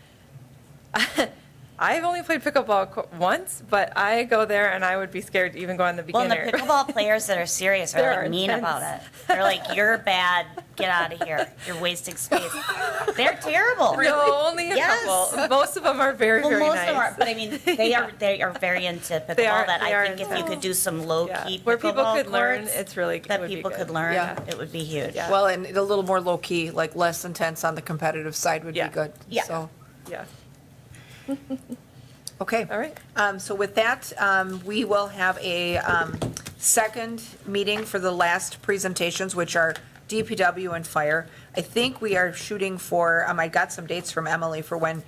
I've only played pickleball once, but I go there and I would be scared to even go on the Well, beginner. and the pickleball players that are serious They are are like mean intense. about it. They're like, "You're bad. Get out of here. You're wasting space." They're terrible. No, only a Yes. couple. Most of them are very, Well, very most nice. of them are, but I mean, they are very into pickleball. That they are I think if you intense. could do some low key Where people pickleball could learn, courts, it's really that would be people good. could learn, Yeah. it would be huge. Yeah. Well, and a little more low-key, like less intense on the competitive side would be Yeah. good. Yeah. So, Yeah. okay. All right. So with that, we will have a second meeting for the last presentations, which are DPW and fire. I think we are shooting for, I got some dates from Emily for when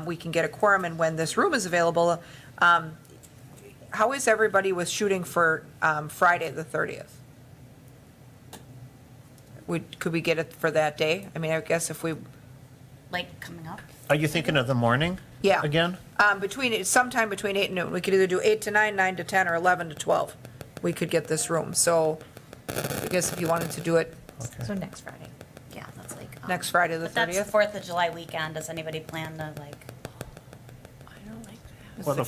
we can get a quorum and when this room is available. How is everybody with shooting for Friday, the 30th? Could we get it for that day? I mean, I guess if we, Like coming up. Are you thinking of the morning? Yeah. Again? sometime between 8 and noon. We could either do 8 to 9, 9 to 10, or 11 to 12. We could get this room. So I guess if you wanted to do it So next Friday. Yeah, that's like. next Friday, the But that's the 30th. 4th of July weekend. Does anybody plan to like? Well, the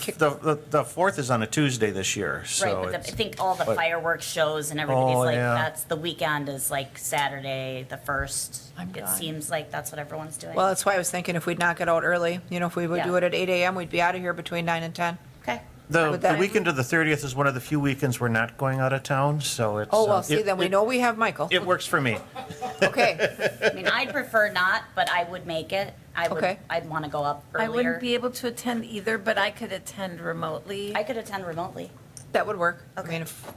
4th is on a Tuesday this year, Right, so but I it's, think all the but- fireworks shows and everybody's Oh, like, yeah. that's, the weekend is like Saturday, the 1st. I'm It gone. seems like that's what everyone's doing. Well, that's why I was thinking if we'd knock it out early, if we would do Yeah. it at 8 a.m., we'd be out of here between 9 and 10. Okay. the Would that- weekend of the 30th is one of the few weekends we're not going out of town, so it's. Oh, well, see, then we know we have Michael. It works for me. Okay, I mean, I'd prefer not, but I would make it. Okay. I'd want to go up I earlier. wouldn't be able to attend either, but I could attend remotely. I could attend remotely. that would work. I mean, if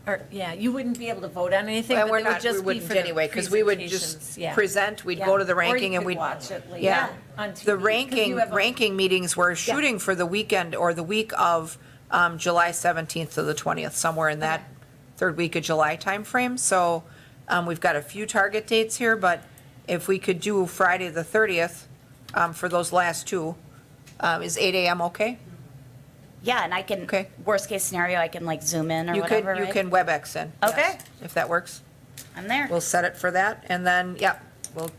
Or, yeah, you wouldn't be able to vote on anything, And but we're it would not, we just be wouldn't for the anyway, because we would presentations, just yeah. present, we'd Yeah. go to the Or you ranking and could we'd. watch it later Yeah. on TV, The 'cause ranking, you have a- ranking meetings, we're shooting for the weekend or the week of July 17th to the 20th, somewhere in that third week of July timeframe. So we've got a few target dates here, but if we could do Friday the 30th for those last two, is 8 AM okay? Yeah, and I can, Okay. worst case scenario, I can like zoom in or You whatever, can, you right? can WebEx in. Okay. yes, If that works. I'm there. We'll set it for that, and then, yeah, we'll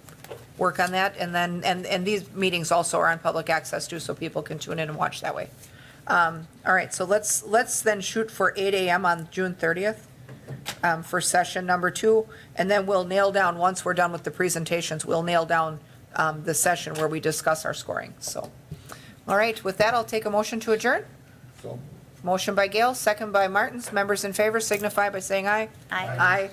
work on that, and then, and these meetings also are on public access too, so people can tune in and watch that way. All right, so let's then shoot for 8 AM on June 30th for session number 2, and then we'll nail down, once we're done with the presentations, we'll nail down the session where we discuss our scoring, so. All right, with that, I'll take a motion to adjourn. So, Motion by Gail, second by Martins. Members in favor signify by saying aye. Aye. Aye.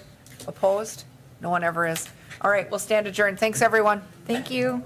Opposed? No one ever is. All right, we'll stand adjourned. Thanks, everyone. Thank you.